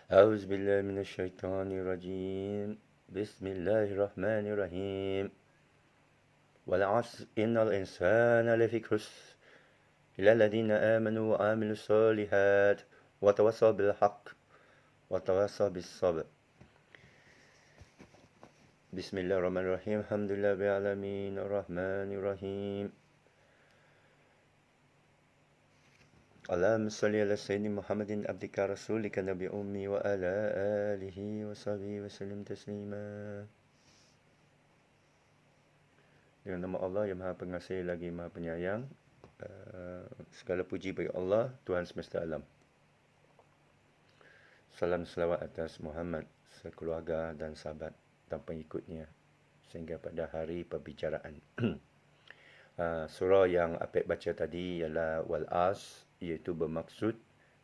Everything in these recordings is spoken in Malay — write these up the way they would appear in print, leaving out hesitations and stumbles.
أعوذ بالله من الشيطان الرجيم. بسم الله الرحمن الرحيم. والعصر إن الإنسان لفي خسر إلا الذين آمنوا وعملوا الصالحات وتواصوا بالحق وتواصوا بالصبر. بسم الله الرحمن الرحيم. الحمد لله رب العالمين الرحمن الرحيم. اللهم صل على سيدنا محمد عبدك رسولك نبي أمي وعلى آله وصحبه وسلم تسليما. Dengan nama Allah yang Maha Pengasih lagi Maha Penyayang. Segala puji bagi Allah, Tuhan semesta alam. Salam selawat atas Muhammad, sekeluarga dan sahabat dan pengikutnya sehingga pada hari perbicaraan. Surah yang Apek baca tadi ialah Wal-As, iaitu bermaksud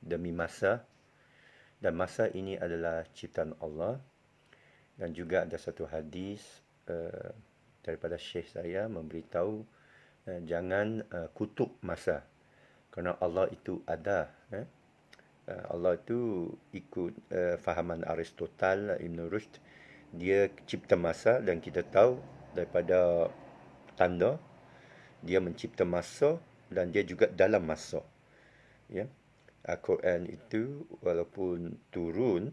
demi masa. Dan masa ini adalah ciptaan Allah. Dan juga ada satu hadis daripada Syekh saya memberitahu jangan kutuk masa. Kerana Allah itu ada. Allah itu ikut fahaman Aristotle, Ibn Rushd. Dia cipta masa dan kita tahu daripada tanda dia mencipta masa dan dia juga dalam masa. Ya. Al-Quran itu walaupun turun,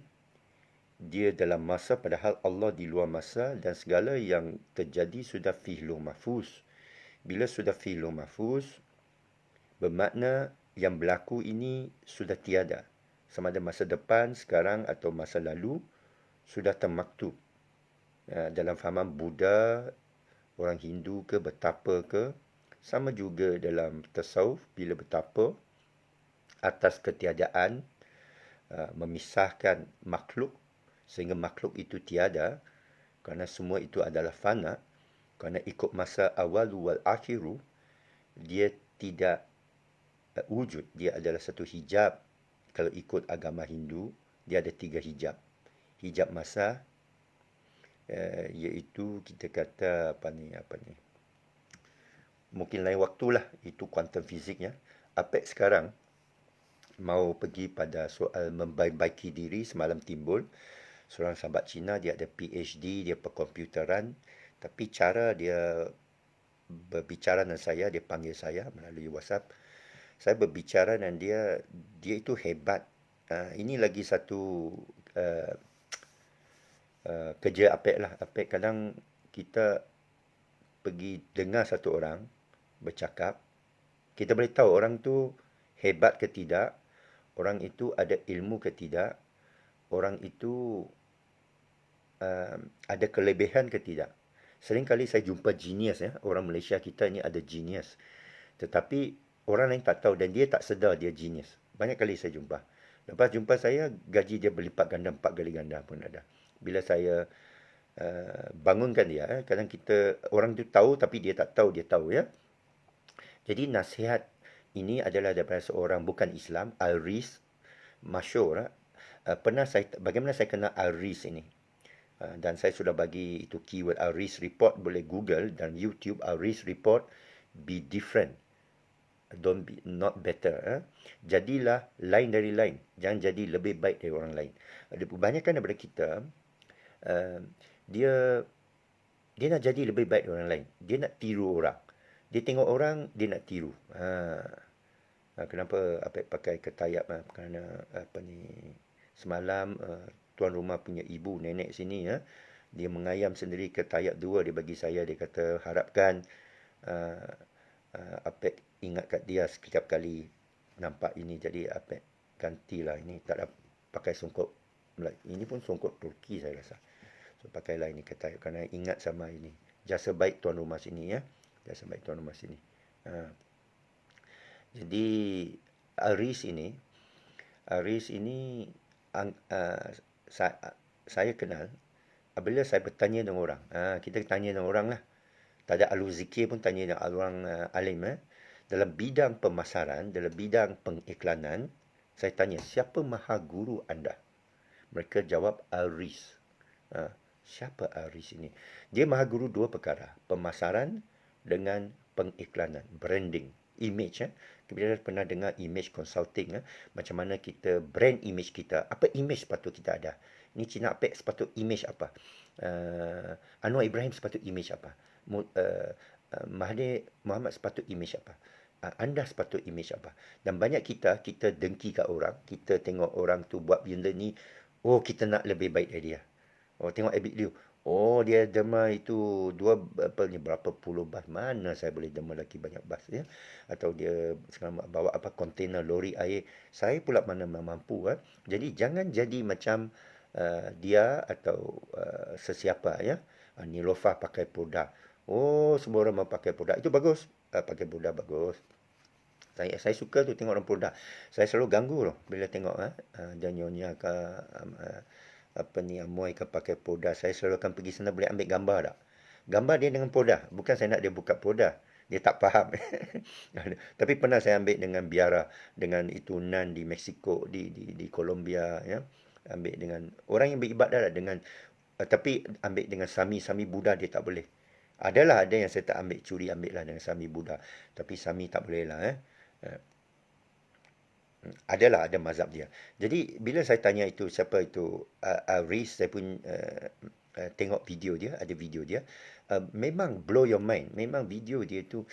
dia dalam masa padahal Allah di luar masa dan segala yang terjadi sudah fi lauh mahfuz. Bila sudah fi lauh mahfuz, bermakna yang berlaku ini sudah tiada. Sama ada masa depan, sekarang atau masa lalu, sudah termaktub. Dalam fahaman Buddha, orang Hindu ke, betapa ke, sama juga dalam tasawuf, bila betapa, atas ketiadaan, memisahkan makhluk, sehingga makhluk itu tiada, kerana semua itu adalah fana, kerana ikut masa awalu wal akhiru, dia tidak wujud, dia adalah satu hijab. Kalau ikut agama Hindu, dia ada 3 hijab. Hijab masa, iaitu kita kata apa ni, mungkin lain waktulah, itu kuantum fiziknya. Apek sekarang mau pergi pada soal membaiki diri, semalam timbul seorang sahabat Cina, dia ada PhD, dia perkomputeran, tapi cara dia berbicara dengan saya, dia panggil saya melalui WhatsApp. Saya berbicara dengan dia itu hebat. Ini lagi satu kerja Apek lah. Apek kadang kita pergi dengar satu orang bercakap, kita boleh tahu orang tu hebat ke tidak, orang itu ada ilmu ke tidak, orang itu ada kelebihan ke tidak. Seringkali saya jumpa genius, orang Malaysia kita ni ada genius. Tetapi orang lain tak tahu dan dia tak sedar dia genius. Banyak kali saya jumpa. Lepas jumpa saya, gaji dia berlipat ganda, 4 kali ganda pun ada. Bila saya bangunkan dia, kadang kita, orang tu tahu tapi dia tak tahu dia tahu, ya. Jadi nasihat ini adalah daripada seorang bukan Islam, Al-Riz, masyhur. Bagaimana saya kenal Al-Riz ini? Dan saya sudah bagi itu keyword Al-Riz Report, boleh Google dan YouTube Al-Riz Report, be different, don't be not better. Jadilah lain dari lain, jangan jadi lebih baik dari orang lain. Ada kebanyakan daripada kita, dia nak jadi lebih baik dari orang lain, dia nak tiru orang, dia tengok orang, dia nak tiru. Kenapa Apek pakai ketayap? Kerana semalam tuan rumah punya ibu, nenek sini, dia mengayam sendiri ketayap 2, dia bagi saya, dia kata harapkan Apek ingat kat dia setiap kali nampak ini. Jadi Apek gantilah, ini tak ada pakai songkok Melayu, ini pun songkok Turki saya rasa. So pakailah ini ketayap kerana ingat sama ini jasa baik tuan rumah sini, ya. Jasa baik tuan rumah sini. Jadi Al-Riz ini saya kenal apabila saya bertanya dengan orang. Kita tanya dengan orang lah. Tak ada ahli zikir pun tanya dengan orang alim. Dalam bidang pemasaran, dalam bidang pengiklanan, saya tanya, siapa maha guru anda? Mereka jawab Al-Riz. Siapa Al-Riz ini? Dia maha guru 2 perkara, pemasaran dengan pengiklanan, branding. image. Kita pernah dengar image consulting. Macam mana kita brand image kita. Apa image sepatut kita ada? Ni Cina Apek sepatut image apa? Anwar Ibrahim sepatut image apa? Mahathir Mohamad sepatut image apa? Anda sepatut image apa? Dan banyak kita dengki kat orang. Kita tengok orang tu buat benda ni. Oh, kita nak lebih baik dari dia. Oh, tengok Abid Liu. Oh, dia derma itu berapa puluh bas. Mana saya boleh derma lagi banyak bas, ya? Atau dia sekarang bawa kontainer lori air. Saya pula mana mampu, kan? Jadi jangan jadi macam dia atau sesiapa, ya. Nilofa pakai produk. Oh, semua orang mau pakai produk. Itu bagus. Pakai produk bagus. Saya suka tu tengok orang produk. Saya selalu ganggu loh bila tengok dia nyonya ke Amoy ke pakai produk. Saya selalu akan pergi sana, boleh ambil gambar tak? Gambar dia dengan produk. Bukan saya nak dia buka produk. Dia tak faham. Tapi pernah saya ambil dengan biara, dengan itu Nan di Mexico, di Colombia, ya. Ambil dengan orang yang beribadat dengan tapi ambil dengan Sami Buddha dia tak boleh. Ada yang saya tak ambil, curi ambil lah dengan Sami Buddha. Tapi Sami tak boleh lah. Ada mazhab dia. Jadi bila saya tanya itu siapa itu Riz, saya pun tengok video dia, ada video dia. Memang blow your mind. Memang video dia tu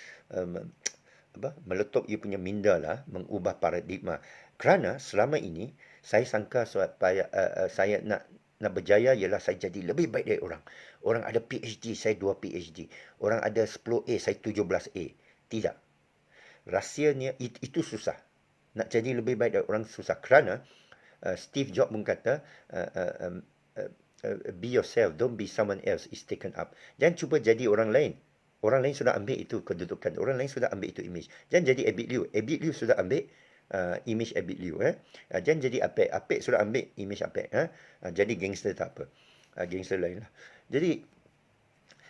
meletup ia punya minda lah, mengubah paradigma. Kerana selama ini saya sangka supaya saya nak berjaya ialah saya jadi lebih baik dari orang. Orang ada PhD, saya 2 PhD. Orang ada 10A, saya 17A. Tidak. Rahsianya itu susah. Nak jadi lebih baik dari orang susah. Kerana Steve Jobs pun kata, be yourself, don't be someone else is taken up. Jangan cuba jadi orang lain. Orang lain sudah ambil itu kedudukan. Orang lain sudah ambil itu image. Jangan jadi Abid Liu. Abid Liu sudah ambil image Abid Liu. Jangan jadi Apek. Apek sudah ambil image Apek. Jadi gangster tak apa. Gangster lain lah. Jadi,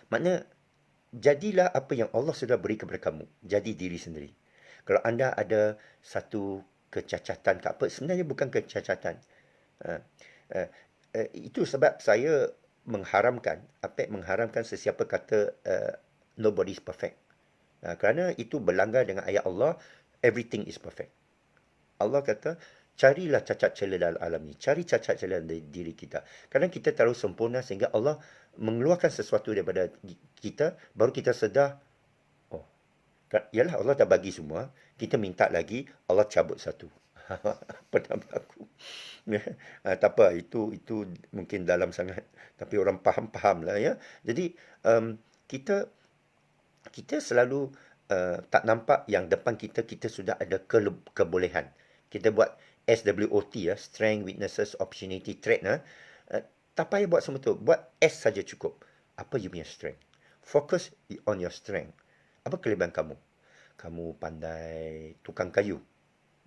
makna jadilah apa yang Allah sudah beri kepada kamu. Jadi diri sendiri. Kalau anda ada satu kecacatan ke apa, sebenarnya bukan kecacatan. Itu sebab saya mengharamkan sesiapa kata nobody is perfect. Kerana itu berlanggar dengan ayat Allah, everything is perfect. Allah kata, carilah cacat celah dalam alam ni. Cari cacat celah dalam diri kita. Kadang kita terlalu sempurna sehingga Allah mengeluarkan sesuatu daripada kita, baru kita sedar, yalah Allah dah bagi semua, kita minta lagi, Allah cabut satu. Pernah berlaku. Tak apa, itu mungkin dalam sangat, tapi orang faham lah, ya. Jadi kita selalu tak nampak yang depan kita sudah ada kebolehan. Kita buat SWOT, strength, weaknesses, opportunity, threat. Tak payah buat semua tu, buat S saja cukup. Apa you punya strength? Focus on your strength. Apa kelebihan kamu? Kamu pandai tukang kayu.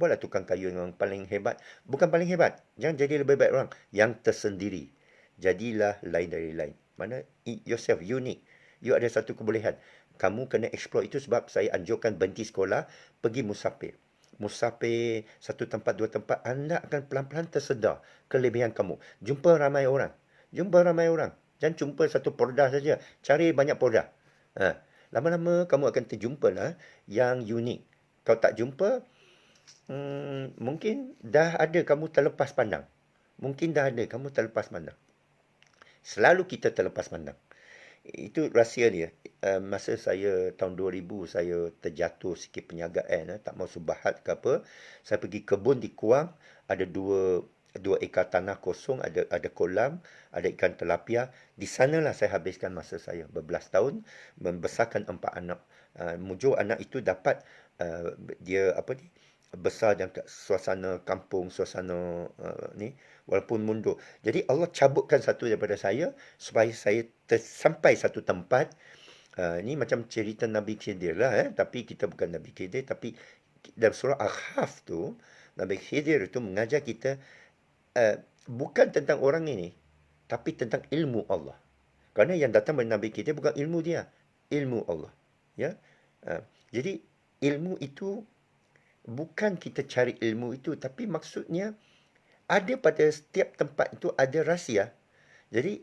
Buatlah tukang kayu yang paling hebat. Bukan paling hebat. Jangan jadi lebih baik orang. Yang tersendiri. Jadilah lain dari lain. Mana yourself, unique. You ada satu kebolehan. Kamu kena explore itu sebab saya anjurkan berhenti sekolah, pergi musafir. Musafir satu tempat, dua tempat, anda akan pelan-pelan tersedar kelebihan kamu. Jumpa ramai orang. Jangan jumpa satu produk saja. Cari banyak produk. Lama-lama kamu akan terjumpalah yang unik. Kalau tak jumpa, mungkin dah ada kamu terlepas pandang. Selalu kita terlepas pandang. Itu rahsia dia. Masa saya tahun 2000, saya terjatuh sikit penyagaan. Tak mau subahat ke apa. Saya pergi kebun di Kuang. Ada dua ekar tanah kosong, ada kolam, ada ikan tilapia. Di sanalah saya habiskan masa saya berbelas tahun membesarkan 4 anak. Mujur anak itu dapat dia besar dalam suasana kampung, suasana ni walaupun mundur. Jadi Allah cabutkan satu daripada saya supaya saya sampai satu tempat. Ni macam cerita Nabi Khidir lah, tapi kita bukan Nabi Khidir, tapi dalam surah Al-Kahf tu Nabi Khidir itu mengajar kita bukan tentang orang ini, tapi tentang ilmu Allah. Kerana yang datang dari Nabi kita bukan ilmu dia, ilmu Allah. Ya, jadi ilmu itu bukan kita cari ilmu itu, tapi maksudnya ada pada setiap tempat itu ada rahsia. Jadi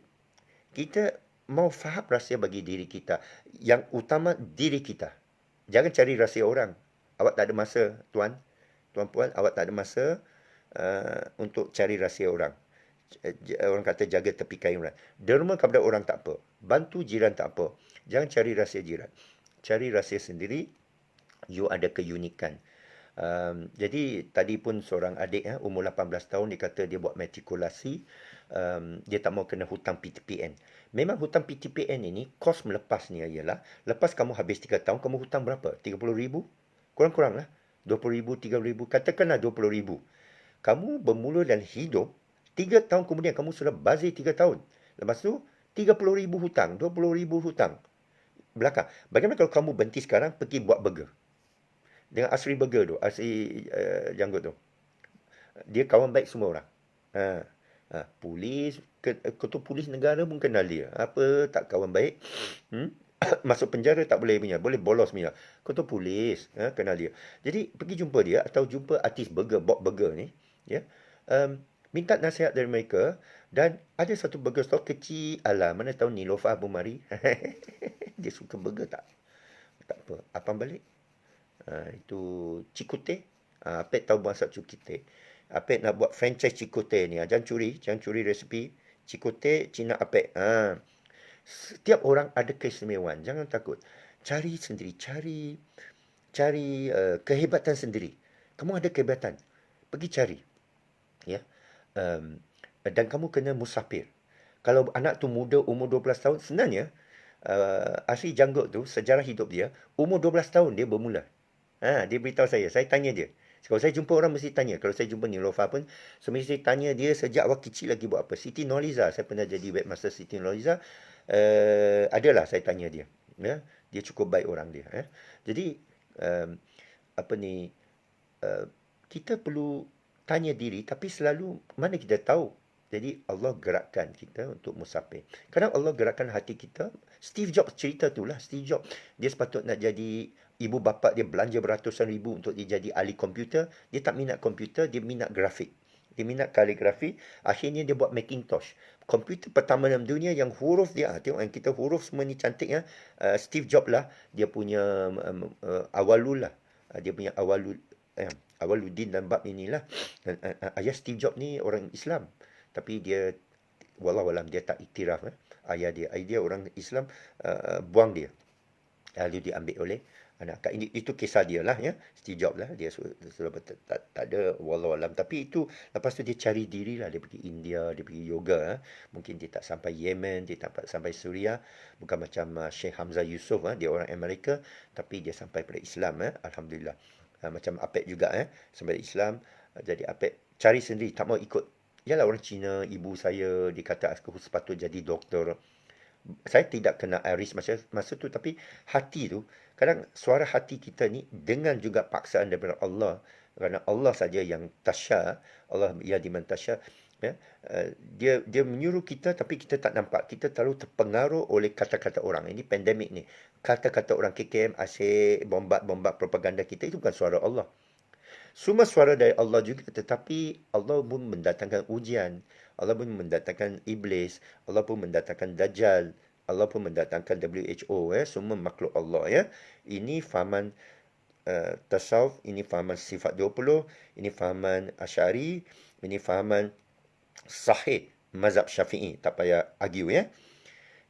kita mau faham rahsia bagi diri kita. Yang utama diri kita. Jangan cari rahsia orang. Awak tak ada masa, tuan. Tuan-puan, awak tak ada masa untuk cari rahsia orang. Orang kata jaga tepi kain orang. Derma kepada orang tak apa. Bantu jiran tak apa. Jangan cari rahsia jiran. Cari rahsia sendiri. You ada keunikan. Jadi tadi pun seorang adik umur 18 tahun dia kata dia buat matrikulasi, dia tak mau kena hutang PTPN. Memang hutang PTPN ini kos melepas ni ialah lepas kamu habis 3 tahun kamu hutang berapa? 30,000? Kurang-kurang lah. 20,000, 30,000, katakanlah 20,000. Kamu bermula dan hidup 3 tahun kemudian kamu sudah bazir 3 tahun. Lepas tu 30,000 hutang, 20,000 hutang. Belakang. Bagaimana kalau kamu berhenti sekarang pergi buat burger? Dengan Asri Burger tu, Asri Janggut tu. Dia kawan baik semua orang. Ha. Polis, ketua polis negara pun kenal dia. Apa tak kawan baik? Masuk penjara tak boleh punya. Boleh bolos punya. Ketua polis, kenal dia. Jadi pergi jumpa dia atau jumpa artis burger, Bob Burger ni. Ya. Minta nasihat dari mereka. Dan ada satu burger store kecil. Alah, mana tahu Nilofa Bumari. Dia suka burger tak? Tak apa. Apa balik? Itu Cikute. Apek tahu masak Cikute. Apek nak buat franchise Cikute ni. Jangan curi resipi. Cikute, Cina Apek. Setiap orang ada keistimewaan. Jangan takut. Cari sendiri. Cari kehebatan sendiri. Kamu ada kehebatan. Pergi cari. Ya. Dan kamu kena musafir. Kalau anak tu muda, umur 12 tahun, sebenarnya Asri Janggut tu, sejarah hidup dia, umur 12 tahun dia bermula. Dia beritahu saya tanya dia. Kalau saya jumpa orang mesti tanya. Kalau saya jumpa Nilofa pun, mesti tanya dia sejak awal kecil lagi buat apa. Siti Nurhaliza, saya pernah jadi webmaster Siti Nurhaliza. Adalah saya tanya dia. Ya? Dia cukup baik orang dia. Jadi, kita perlu tanya diri, tapi selalu mana kita tahu. Jadi Allah gerakkan kita untuk musafir. Kadang Allah gerakkan hati kita. Steve Jobs cerita tu lah. Steve Jobs, dia sepatut nak jadi, ibu bapa dia belanja beratusan ribu untuk dia jadi ahli komputer. Dia tak minat komputer, dia minat grafik. Dia minat kaligrafi. Akhirnya dia buat Macintosh. Komputer pertama dalam dunia yang huruf dia. Tengok yang kita huruf semua ni cantik ya. Steve Jobs lah. Dia punya awalul lah. Dia punya Awaluddin dan bab inilah. Ayah Steve Jobs ni orang Islam. Tapi dia, wallahualam, dia tak iktiraf. Ayah dia orang Islam, buang dia. Lalu diambil oleh anak akak. Itu kisah dia lah ya. Steve Jobs lah. Dia sudah tak ada, wallahualam. Tapi itu, lepas tu dia cari diri lah. Dia pergi India, dia pergi yoga. Mungkin dia tak sampai Yemen, dia tak sampai Suria. Bukan macam Sheikh Hamzah Yusof. Dia orang Amerika. Tapi dia sampai pada Islam. Alhamdulillah. Macam Apek juga. Sampai Islam. Jadi Apek cari sendiri. Tak mau ikut. Yalah orang Cina, ibu saya, dia kata aku sepatut jadi doktor. Saya tidak kena iris masa tu, tapi hati tu, kadang suara hati kita ni dengan juga paksaan daripada Allah. Kerana Allah saja yang tasya, Allah yahdi man tasya. Dia menyuruh kita tapi kita tak nampak. Kita terlalu terpengaruh oleh kata-kata orang. Ini pandemik ni. Kata-kata orang KKM, asyik, bombat propaganda kita, itu bukan suara Allah. Semua suara dari Allah juga, tetapi Allah pun mendatangkan ujian. Allah pun mendatangkan iblis. Allah pun mendatangkan Dajjal. Allah pun mendatangkan WHO. Semua makhluk Allah. Ya. Ini fahaman tasawuf. Ini fahaman sifat 20. Ini fahaman Asy'ari. Ini fahaman sahih mazhab Syafi'i. Tak payah argue. Ya.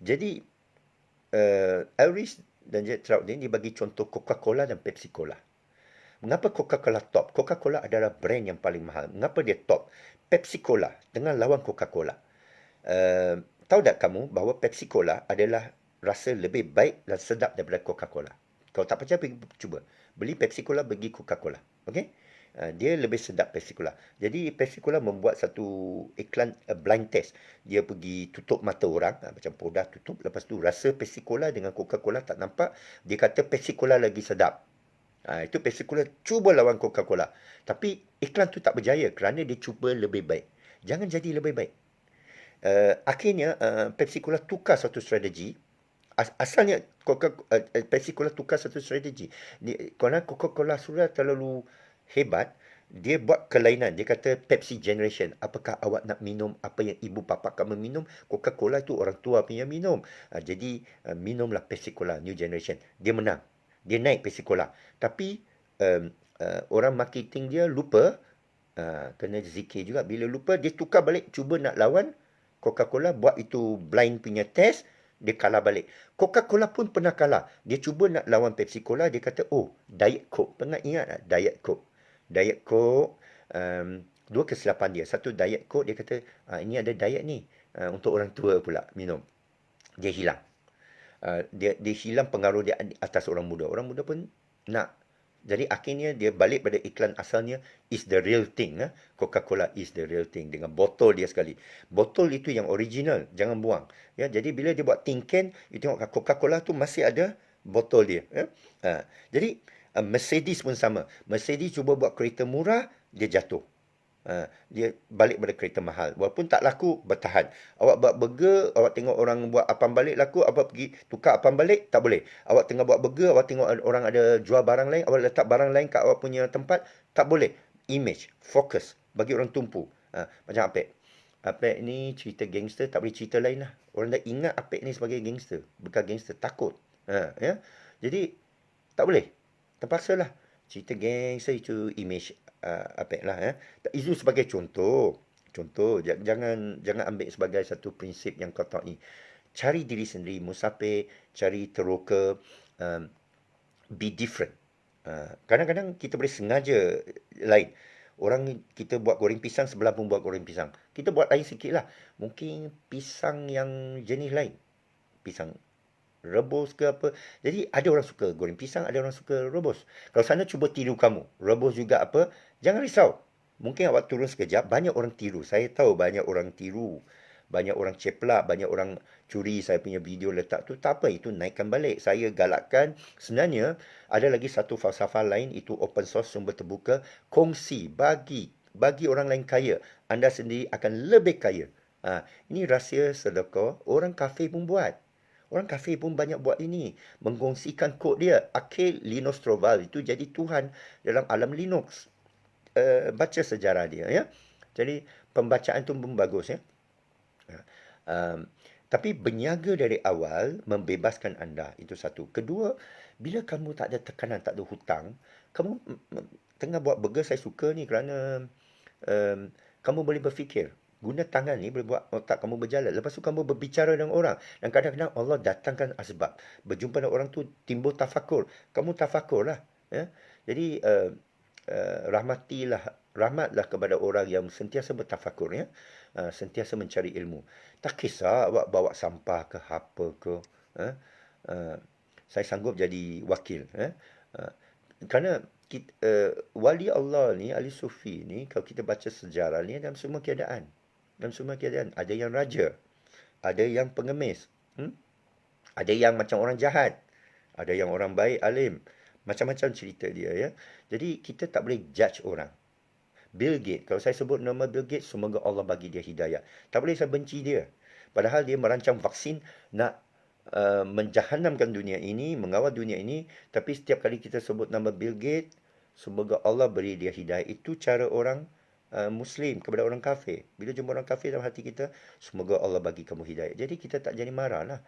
Jadi, Elris dan Jack Trout ni dia bagi contoh Coca-Cola dan Pepsi-Cola. Mengapa Coca-Cola top? Coca-Cola adalah brand yang paling mahal. Mengapa dia top? Pepsi-Cola dengan lawan Coca-Cola. Tahu tak kamu bahawa Pepsi-Cola adalah rasa lebih baik dan sedap daripada Coca-Cola? Kalau tak percaya, pergi cuba. Beli Pepsi-Cola, bagi Coca-Cola. Okey? Dia lebih sedap Pepsi-Cola. Jadi Pepsi-Cola membuat satu iklan blind test. Dia pergi tutup mata orang. Macam podah tutup. Lepas tu rasa Pepsi-Cola dengan Coca-Cola tak nampak. Dia kata Pepsi-Cola lagi sedap. Itu Pepsi-Cola cuba lawan Coca-Cola. Tapi iklan tu tak berjaya kerana dia cuba lebih baik. Jangan jadi lebih baik. Akhirnya Pepsi-Cola tukar satu strategi. Asalnya Pepsi-Cola tukar satu strategi. Kerana Coca-Cola sudah terlalu hebat, dia buat kelainan. Dia kata Pepsi Generation. Apakah awak nak minum apa yang ibu bapa kamu minum? Coca-Cola tu orang tua punya minum. Jadi minumlah Pepsi-Cola New Generation. Dia menang. Dia naik Pepsi-Cola. Tapi orang marketing dia lupa, kena zikir juga. Bila lupa, dia tukar balik, cuba nak lawan Coca-Cola, buat itu blind punya test, dia kalah balik. Coca-Cola pun pernah kalah. Dia cuba nak lawan Pepsi Cola, dia kata, oh, Diet Coke. Pernah ingat tak? Diet Coke. Diet Coke, dua kesilapan dia. Satu, Diet Coke, dia kata, ini ada diet ni. Untuk orang tua pula minum. Dia hilang. Dia hilang pengaruh dia atas orang muda. Orang muda pun nak. Jadi akhirnya dia balik pada iklan asalnya, is the real thing. Coca-Cola is the real thing. Dengan botol dia sekali. Botol itu yang original. Jangan buang. Ya, jadi bila dia buat tin can, you tengok Coca-Cola tu masih ada botol dia. Ya. Jadi Mercedes pun sama. Mercedes cuba buat kereta murah, dia jatuh. Dia balik pada kereta mahal. Walaupun tak laku, bertahan. Awak buat burger, awak tengok orang buat apam balik laku, awak pergi tukar apam balik, tak boleh. Awak tengah buat burger, awak tengok orang ada jual barang lain, awak letak barang lain kat awak punya tempat, tak boleh. Image, fokus, bagi orang tumpu. Macam Apek. Apek ni cerita gangster, tak boleh cerita lain lah. Orang dah ingat Apek ni sebagai gangster. Bukan gangster, takut. Ya? Jadi, tak boleh. Terpaksa lah. Cerita gangster itu image Apek lah. Itu sebagai contoh. Contoh, jangan ambil sebagai satu prinsip yang qat'i. Cari diri sendiri, musafir, cari teroka, be different. Kadang-kadang kita boleh sengaja lain. Orang kita buat goreng pisang, sebelah pun buat goreng pisang. Kita buat lain sikit lah. Mungkin pisang yang jenis lain. Pisang rebus ke apa. Jadi ada orang suka goreng pisang, ada orang suka rebus. Kalau sana cuba tiru kamu, rebus juga apa, jangan risau. Mungkin awak turun sekejap, banyak orang tiru. Saya tahu banyak orang tiru. Banyak orang ceplak, banyak orang curi saya punya video letak tu. Tak apa, itu naikkan balik. Saya galakkan. Sebenarnya, ada lagi satu falsafah lain, itu open source, sumber terbuka. Kongsi, bagi orang lain kaya. Anda sendiri akan lebih kaya. Ini rahsia sedekah. Orang kafir pun buat. Orang kafir pun banyak buat ini. Mengkongsikan kod dia. Akhil Linus Torvald itu jadi Tuhan dalam alam Linux. Baca sejarah dia. Ya. Jadi pembacaan tu pun bagus. Ya. Tapi berniaga dari awal membebaskan anda. Itu satu. Kedua, bila kamu tak ada tekanan, tak ada hutang, kamu tengah buat burger, saya suka ni kerana kamu boleh berfikir. Guna tangan ni boleh buat otak kamu berjalan. Lepas tu kamu berbicara dengan orang. Dan kadang-kadang Allah datangkan asbab. Berjumpa dengan orang tu timbul tafakur. Kamu tafakur lah. Ya? Jadi rahmatlah kepada orang yang sentiasa bertafakur. Ya? Sentiasa mencari ilmu. Tak kisah awak bawa sampah ke apa ke. Saya sanggup jadi wakil. Kerana wali Allah ni, ahli sufi ni, kalau kita baca sejarah ni, dalam semua keadaan. Dalam semua keadaan. Ada yang raja. Ada yang pengemis. Ada yang macam orang jahat. Ada yang orang baik, alim. Macam-macam cerita dia. Ya. Jadi, kita tak boleh judge orang. Bill Gates. Kalau saya sebut nama Bill Gates, semoga Allah bagi dia hidayah. Tak boleh saya benci dia. Padahal dia merancang vaksin nak menjahanamkan dunia ini, mengawal dunia ini. Tapi setiap kali kita sebut nama Bill Gates, semoga Allah beri dia hidayah. Itu cara orang Muslim kepada orang kafir. Bila jumpa orang kafir dalam hati kita, semoga Allah bagi kamu hidayah. Jadi kita tak jadi marah lah.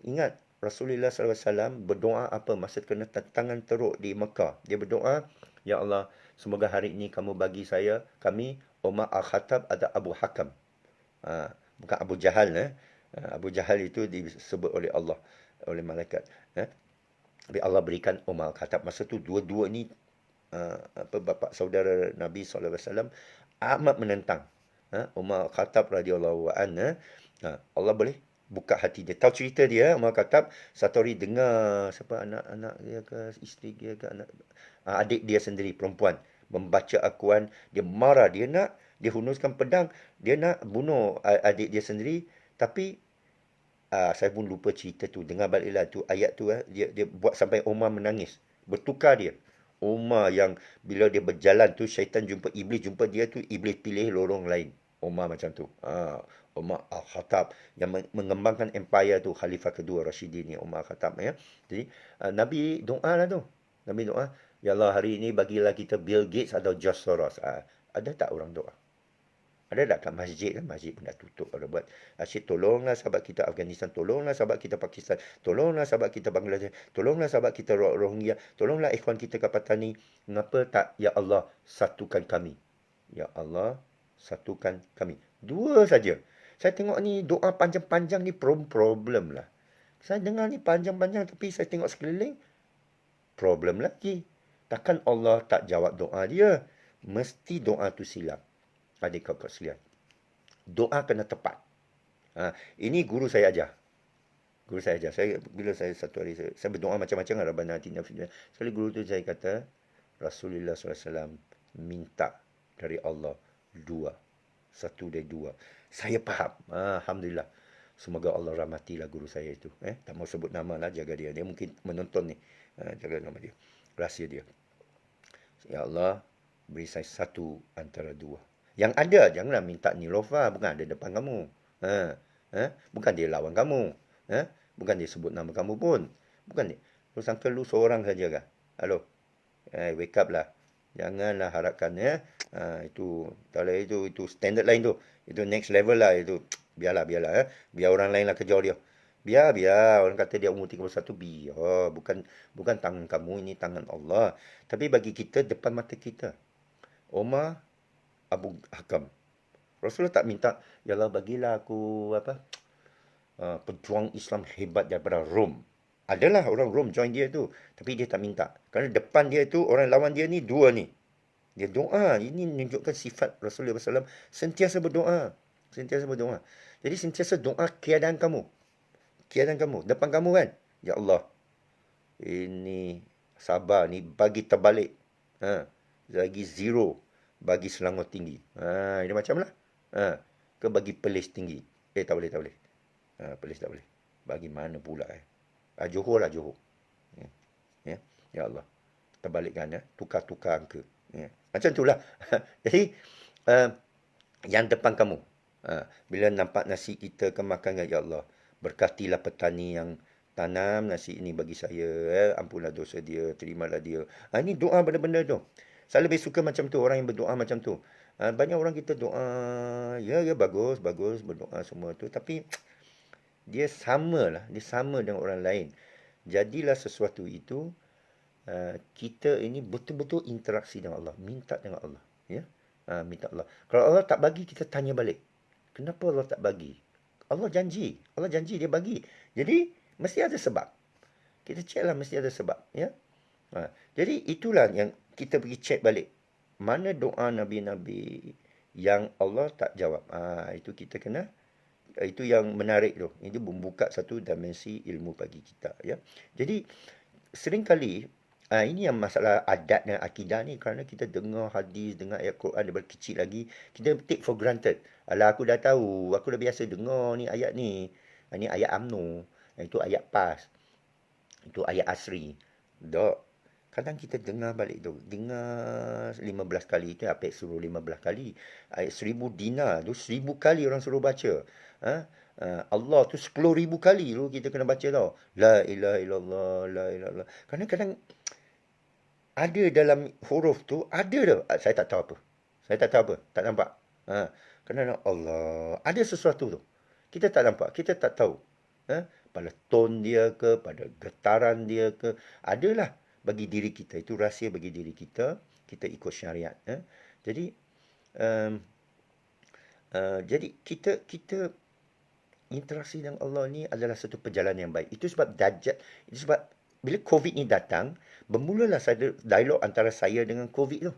Ingat, Rasulullah SAW berdoa apa masa kena tangan teruk di Mekah. Dia berdoa, Ya Allah, semoga hari ini kamu bagi kami, Umar Al-Khattab atau Abu Hakam. Bukan Abu Jahal. Abu Jahal itu disebut oleh Allah, oleh malaikat. Tapi Allah berikan Umar Al-Khattab. Masa tu dua-dua ni bapa saudara Nabi SAW amat menentang. Umar Khattab radhiyallahu anhu, Allah boleh buka hati dia. Tahu cerita dia, Umar Khattab satu hari dengar siapa anak-anak dia ke, isteri dia ke, adik dia sendiri perempuan membaca akuan, dia marah, dia hunuskan pedang, dia nak bunuh adik dia sendiri. Tapi saya pun lupa cerita tu, dengar baliklah tu ayat tu. Dia buat sampai Umar menangis, bertukar dia. Umar yang bila dia berjalan tu, syaitan jumpa iblis, jumpa dia tu, iblis pilih lorong lain. Umar macam tu. Umar Al-Khattab yang mengembangkan empire tu, khalifah kedua Rashidin ni, Umar Al-Khattab. Ya. Jadi Nabi doa lah tu. Nabi doa, Ya Allah, hari ini bagilah kita Bill Gates atau George Soros. Ada tak orang doa? Ada tak kat masjid kan? Masjid pun dah tutup. Ada buat asyik tolonglah sahabat kita Afghanistan, tolonglah sahabat kita Pakistan, tolonglah sahabat kita Bangladesh, tolonglah sahabat kita Rohingya, tolonglah ikhwan kita kat Patani. Mengapa tak, ya Allah, satukan kami. Ya Allah, satukan kami. Dua saja. Saya tengok ni doa panjang-panjang ni problem lah. Saya dengar ni panjang-panjang tapi saya tengok sekeliling, problem lagi. Takkan Allah tak jawab doa dia? Mesti doa tu silap. Adik-kakak sekalian. Doa kena tepat. Ini guru saya ajar. Guru saya ajar. Bila saya satu hari, saya berdoa macam-macam. Rabbana atina fid dunya. Sekali guru tu saya kata, Rasulullah SAW minta dari Allah dua. Satu dari dua. Saya faham. Alhamdulillah. Semoga Allah rahmatilah guru saya itu. Tak mau sebut nama lah, jaga dia. Dia mungkin menonton ni. Jaga nama dia. Rahsia dia. Ya Allah, beri saya satu antara dua. Yang ada, janganlah minta Nilofa. Bukan ada depan kamu. Bukan dia lawan kamu. Bukan dia sebut nama kamu pun. Bukan dia. Lu sangka lu seorang saja kah? Halo. Wake up lah. Janganlah harapkan itu kalau itu standard lain tu. Itu next level lah itu. Biarlah. Biar orang lain lah kejar dia. Biar. Orang kata dia umur 31, biar. Bukan tangan kamu, ini tangan Allah. Tapi bagi kita, depan mata kita. Omar Abu Hakam. Rasulullah tak minta, ya Allah bagilah aku pejuang Islam hebat daripada Rom. Adalah orang Rom join dia tu. Tapi dia tak minta. Kerana depan dia tu, orang lawan dia ni, dua ni. Dia doa. Ini menunjukkan sifat Rasulullah SAW. Sentiasa berdoa. Jadi sentiasa doa keadaan kamu. Depan kamu kan. Ya Allah. Ini sabar ni bagi terbalik. Lagi zero. Bagi Selangor tinggi. Ini macam lah. Ke bagi Perlis tinggi. Tak boleh. Perlis tak boleh. Bagi mana pula Johor lah, Johor. Ya Allah. Terbalikkan tukar angka. Macam itulah. Jadi, yang depan kamu. Bila nampak nasi kita kemakan, ya Allah. Berkatilah petani yang tanam nasi ini bagi saya. Ampunlah dosa dia. Terimalah dia. Ini doa benda-benda tu. Saya lebih suka macam tu. Orang yang berdoa macam tu. Banyak orang kita doa. Ya bagus. Berdoa semua tu. Tapi dia sama dengan orang lain. Jadilah sesuatu itu, kita ini betul-betul interaksi dengan Allah. Minta dengan Allah. Minta Allah. Kalau Allah tak bagi, kita tanya balik. Kenapa Allah tak bagi? Allah janji dia bagi. Jadi, mesti ada sebab. Kita check lah, mesti ada sebab. Jadi, itulah yang kita pergi check balik. Mana doa Nabi-Nabi yang Allah tak jawab. Itu kita kena, itu yang menarik tu. Ini membuka satu dimensi ilmu bagi kita. Jadi, seringkali, ini yang masalah adat dan akidah ni, kerana kita dengar hadis, dengar ayat Quran daripada kecil lagi, kita take for granted. Alah, aku dah tahu, aku dah biasa dengar ni ayat ni. Ini ayat UMNO, itu ayat PAS, itu ayat Asri. Dok, kadang kita dengar balik tu, dengar 15 kali, itu apa suruh 15 kali. Ayat 1000 dinar tu 1000 kali orang suruh baca. Allah tu 10,000 kali tu kita kena baca tau. La ilaha illallah, la ilaha illallah. Kadang-kadang ada dalam huruf tu, ada dah. Saya tak tahu apa. Tak nampak. Kerana Allah, ada sesuatu tu. Kita tak nampak, kita tak tahu. Pada tone dia ke, pada getaran dia ke. Adalah bagi diri kita. Itu rahsia bagi diri kita. Kita ikut syariat. Jadi, kita interaksi dengan Allah ni adalah satu perjalanan yang baik. Itu sebab bila COVID ni datang, bermulalah dialog antara saya dengan COVID tu.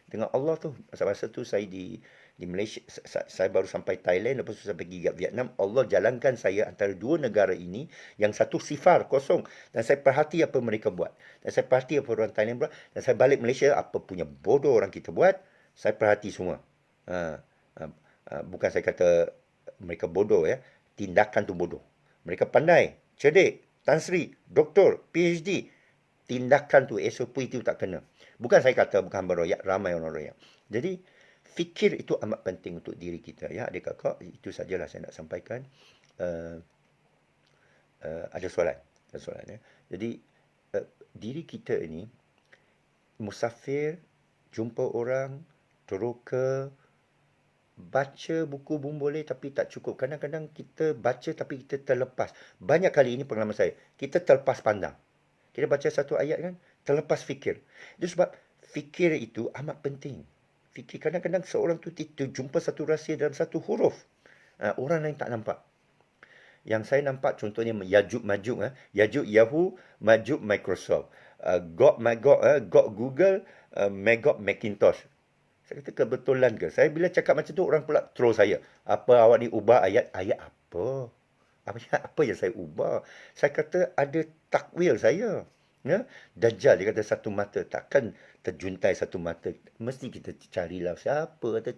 Dengan Allah tu. Masa tu saya di Malaysia, saya baru sampai Thailand, lepas tu saya pergi ke Vietnam. Allah jalankan saya antara dua negara ini, yang satu sifar, kosong. Dan saya perhati apa mereka buat. Dan saya perhati apa orang Thailand buat. Dan saya balik Malaysia, apa punya bodoh orang kita buat, saya perhati semua. Bukan saya kata mereka bodoh tindakan tu bodoh. Mereka pandai, cerdik, Tan Sri, doktor, PhD. Tindakan tu, SOP itu tak kena. Bukan saya kata bukan beroyak, ramai orang royak. Jadi, fikir itu amat penting untuk diri kita. Adik kakak, itu sajalah saya nak sampaikan. Ada soalan. Jadi, diri kita ini, musafir, jumpa orang, teroka, baca buku pun boleh tapi tak cukup. Kadang-kadang kita baca tapi kita terlepas. Banyak kali ini pengalaman saya. Kita terlepas pandang. Kita baca satu ayat kan, terlepas fikir. Itu sebab fikir itu amat penting. Fikir kadang-kadang seorang tu jumpa satu rahsia dalam satu huruf. Orang lain tak nampak. Yang saya nampak contohnya Yajuk Majuk, Yajuk Yahoo, Majuk Microsoft, Gog Google, Magog Macintosh. Saya kata kebetulan ke? Saya bila cakap macam tu orang pula throw saya. Apa awak ni ubah ayat? Ayat apa? Apa yang saya ubah? Saya kata ada takwil saya. Ya? Dajjal dia kata satu mata. Takkan terjuntai satu mata. Mesti kita carilah siapa kata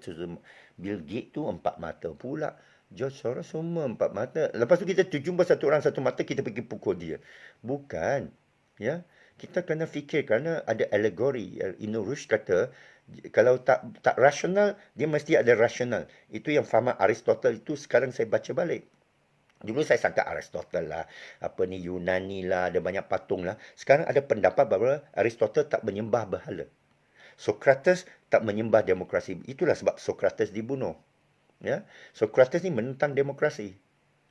Bill Gates tu empat mata pula. George Soros semua empat mata. Lepas tu kita jumpa satu orang satu mata, kita pergi pukul dia. Bukan. Ya, kita kena fikir kerana ada alegori. Ibn Rushd kata, kalau tak rasional, dia mesti ada rasional. Itu yang faham Aristotle itu sekarang saya baca balik. Dulu saya sangka Aristotle lah, apa ni Yunani lah, ada banyak patung lah. Sekarang ada pendapat bahawa Aristotle tak menyembah berhala. Socrates tak menyembah demokrasi. Itulah sebab Socrates dibunuh. Ya, Socrates ni menentang demokrasi.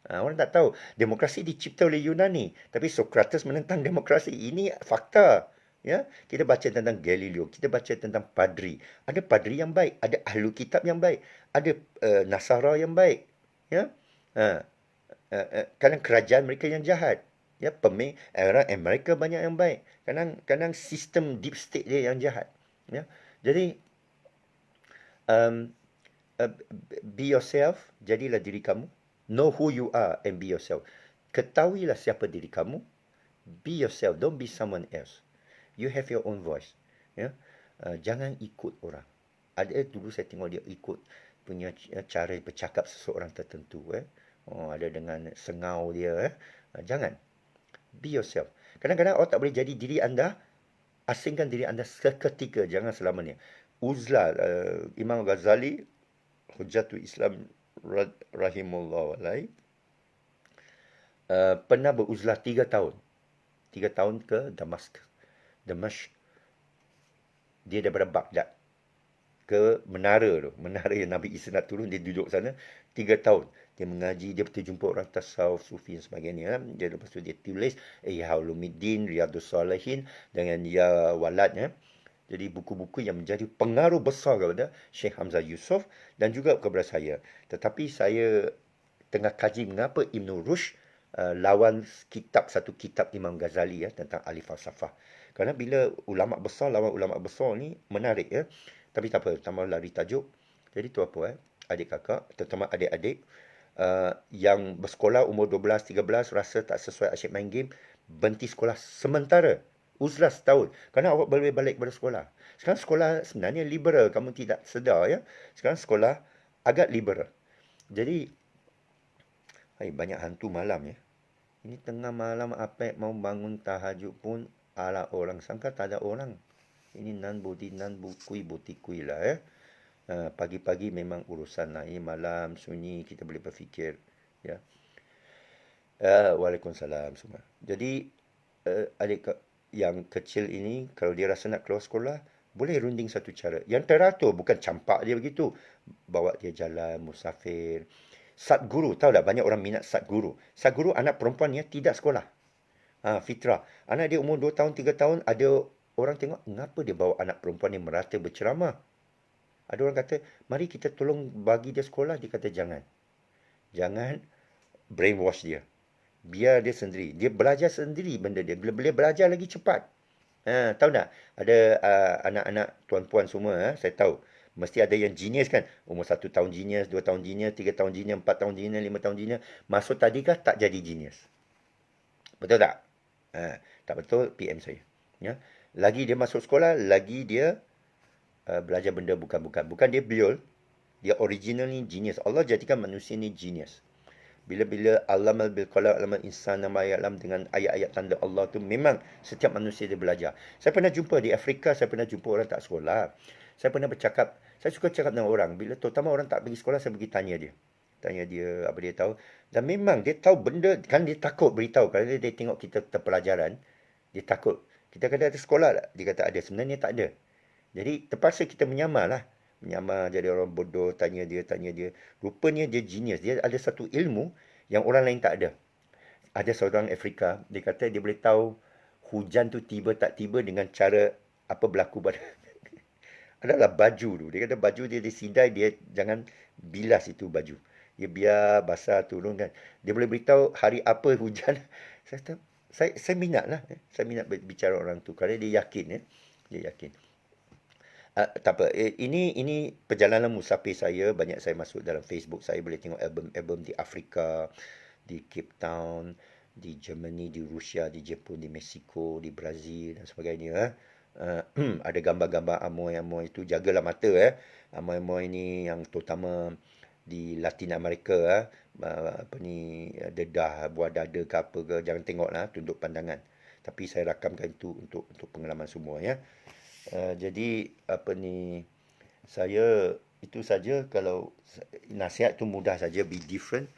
Orang tak tahu. Demokrasi dicipta oleh Yunani. Tapi Socrates menentang demokrasi. Ini fakta. Ya, kita baca tentang Galileo. Kita baca tentang padri. Ada padri yang baik. Ada ahlu kitab yang baik. Ada Nasara yang baik. Ya, kadang kerajaan mereka yang jahat. Ya, orang Amerika banyak yang baik. Kadang sistem deep state dia yang jahat. Ya, jadi um, be yourself, jadilah diri kamu. Know who you are and be yourself. Ketahuilah siapa diri kamu. Be yourself, don't be someone else. You have your own voice. Ya, jangan ikut orang. Ada dulu saya tengok dia ikut punya cara bercakap seseorang tertentu. Ada dengan sengau dia. Jangan. Be yourself. Kadang-kadang awak tak boleh jadi diri anda. Asingkan diri anda seketika. Jangan selamanya. Uzlah, Imam Ghazali, Hujjatul Islam rahimullah walai, pernah beruzlah 3 tahun. 3 tahun ke Damascus. Dia daripada Baghdad ke menara tu. Menara yang Nabi Isa nak turun, dia duduk sana 3 tahun. Dia mengaji, dia berjumpa orang tasawuf, sufi dan sebagainya. Dia lepas tu dia tulis Ihya Ulumuddin, Riyadhus Salihin dengan Ya Walad. Jadi buku-buku yang menjadi pengaruh besar kepada Sheikh Hamzah Yusof dan juga kepada saya. Tetapi saya tengah kaji mengapa Ibn Rushd lawan satu kitab Imam Ghazali tentang ahli falsafah. Kerana bila ulama besar lawan ulama besar ni menarik ya. Tapi tak apa, tambah lari tajuk. Jadi tu apa adik kakak, terutama adik-adik yang bersekolah umur 12, 13 rasa tak sesuai asyik main game, berhenti sekolah sementara. Uzlah setahun. Kerana awak boleh balik pada sekolah. Sekarang sekolah sebenarnya liberal. Kamu tidak sedar ya. Sekarang sekolah agak liberal. Jadi, banyak hantu malam ya. Ini tengah malam Apek mau bangun tahajud pun ala orang. Sangka tak ada orang. Ini nan butikui lah ya. Pagi-pagi memang urusan lah. Ini malam sunyi kita boleh berfikir. Ya. Waalaikumsalam semua. Jadi, adik yang kecil ini, kalau dia rasa nak keluar sekolah, boleh runding satu cara. Yang teratur, bukan campak dia begitu. Bawa dia jalan, musafir. Satguru, tahu tak banyak orang minat Satguru. Satguru anak perempuannya tidak sekolah. Fitrah. Anak dia umur 2 tahun, 3 tahun, ada orang tengok, mengapa dia bawa anak perempuan ni merata berceramah? Ada orang kata, mari kita tolong bagi dia sekolah. Dia kata, jangan. Jangan brainwash dia. Biar dia sendiri. Dia belajar sendiri benda dia. Bila belajar lagi cepat. Tahu tak? Ada anak-anak tuan-puan semua, saya tahu. Mesti ada yang genius kan. Umur 1 tahun genius, 2 tahun genius, 3 tahun genius, 4 tahun genius, 5 tahun genius. Masuk tadi kah tak jadi genius? Betul tak? Tak betul, PM saya. Ya. Lagi dia masuk sekolah, lagi dia belajar benda bukan-bukan. Bukan dia biol. Dia originally genius. Allah jadikan manusia ni genius. Bila-bila alamal bil qalam alamal insan nama alam dengan ayat-ayat tanda Allah tu memang setiap manusia dia belajar. Saya pernah jumpa di Afrika, saya pernah jumpa orang tak sekolah. Saya pernah bercakap, saya suka cakap dengan orang. Bila terutama orang tak pergi sekolah, saya pergi tanya dia. Tanya dia apa dia tahu. Dan memang dia tahu benda, kan dia takut beritahu. Kalau dia tengok kita terpelajaran, dia takut. Kita kata ada sekolah tak? Dia kata ada. Sebenarnya tak ada. Jadi terpaksa kita menyamar lah. Menyamar jadi orang bodoh, tanya dia, tanya dia. Rupanya dia genius. Dia ada satu ilmu yang orang lain tak ada. Ada seorang Afrika, dia kata dia boleh tahu hujan tu tiba tak tiba dengan cara apa berlaku pada adalah baju tu. Dia kata baju dia disidai, dia jangan bilas itu baju. Dia biar basah turun kan. Dia boleh beritahu hari apa hujan. Saya kata, saya minat lah. Saya minat bicara orang tu. Kerana dia yakin. Dia yakin. Tak apa. Ini perjalanan musafir saya. Banyak saya masuk dalam Facebook. Saya boleh tengok album-album di Afrika, di Cape Town, di Germany, di Rusia, di Jepun, di Mexico, di Brazil dan sebagainya. Ada gambar-gambar amoy-amoy itu. Jagalah mata. Amoy-amoy ini yang terutama di Latin Amerika. Apa ni, dedah, buah dada ke apa ke. Jangan tengoklah, tunduk pandangan. Tapi saya rakamkan itu untuk pengalaman semua ya. Jadi apa ni, saya itu saja. Kalau nasihat tu mudah saja, be different,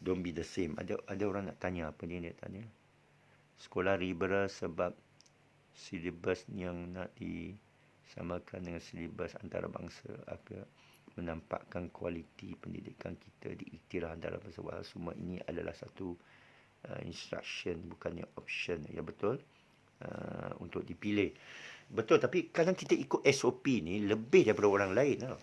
don't be the same. Ada orang nak tanya apa ni, dia tanya. Sekolah liberal sebab silibus yang nak disamakan dengan silibus antarabangsa agar menampakkan kualiti pendidikan kita diiktiraf dalam bahasa wahal. Semua ini adalah satu instruction, bukannya option. Ya betul. Untuk dipilih. Betul, tapi kadang kita ikut SOP ni lebih daripada orang lain tau.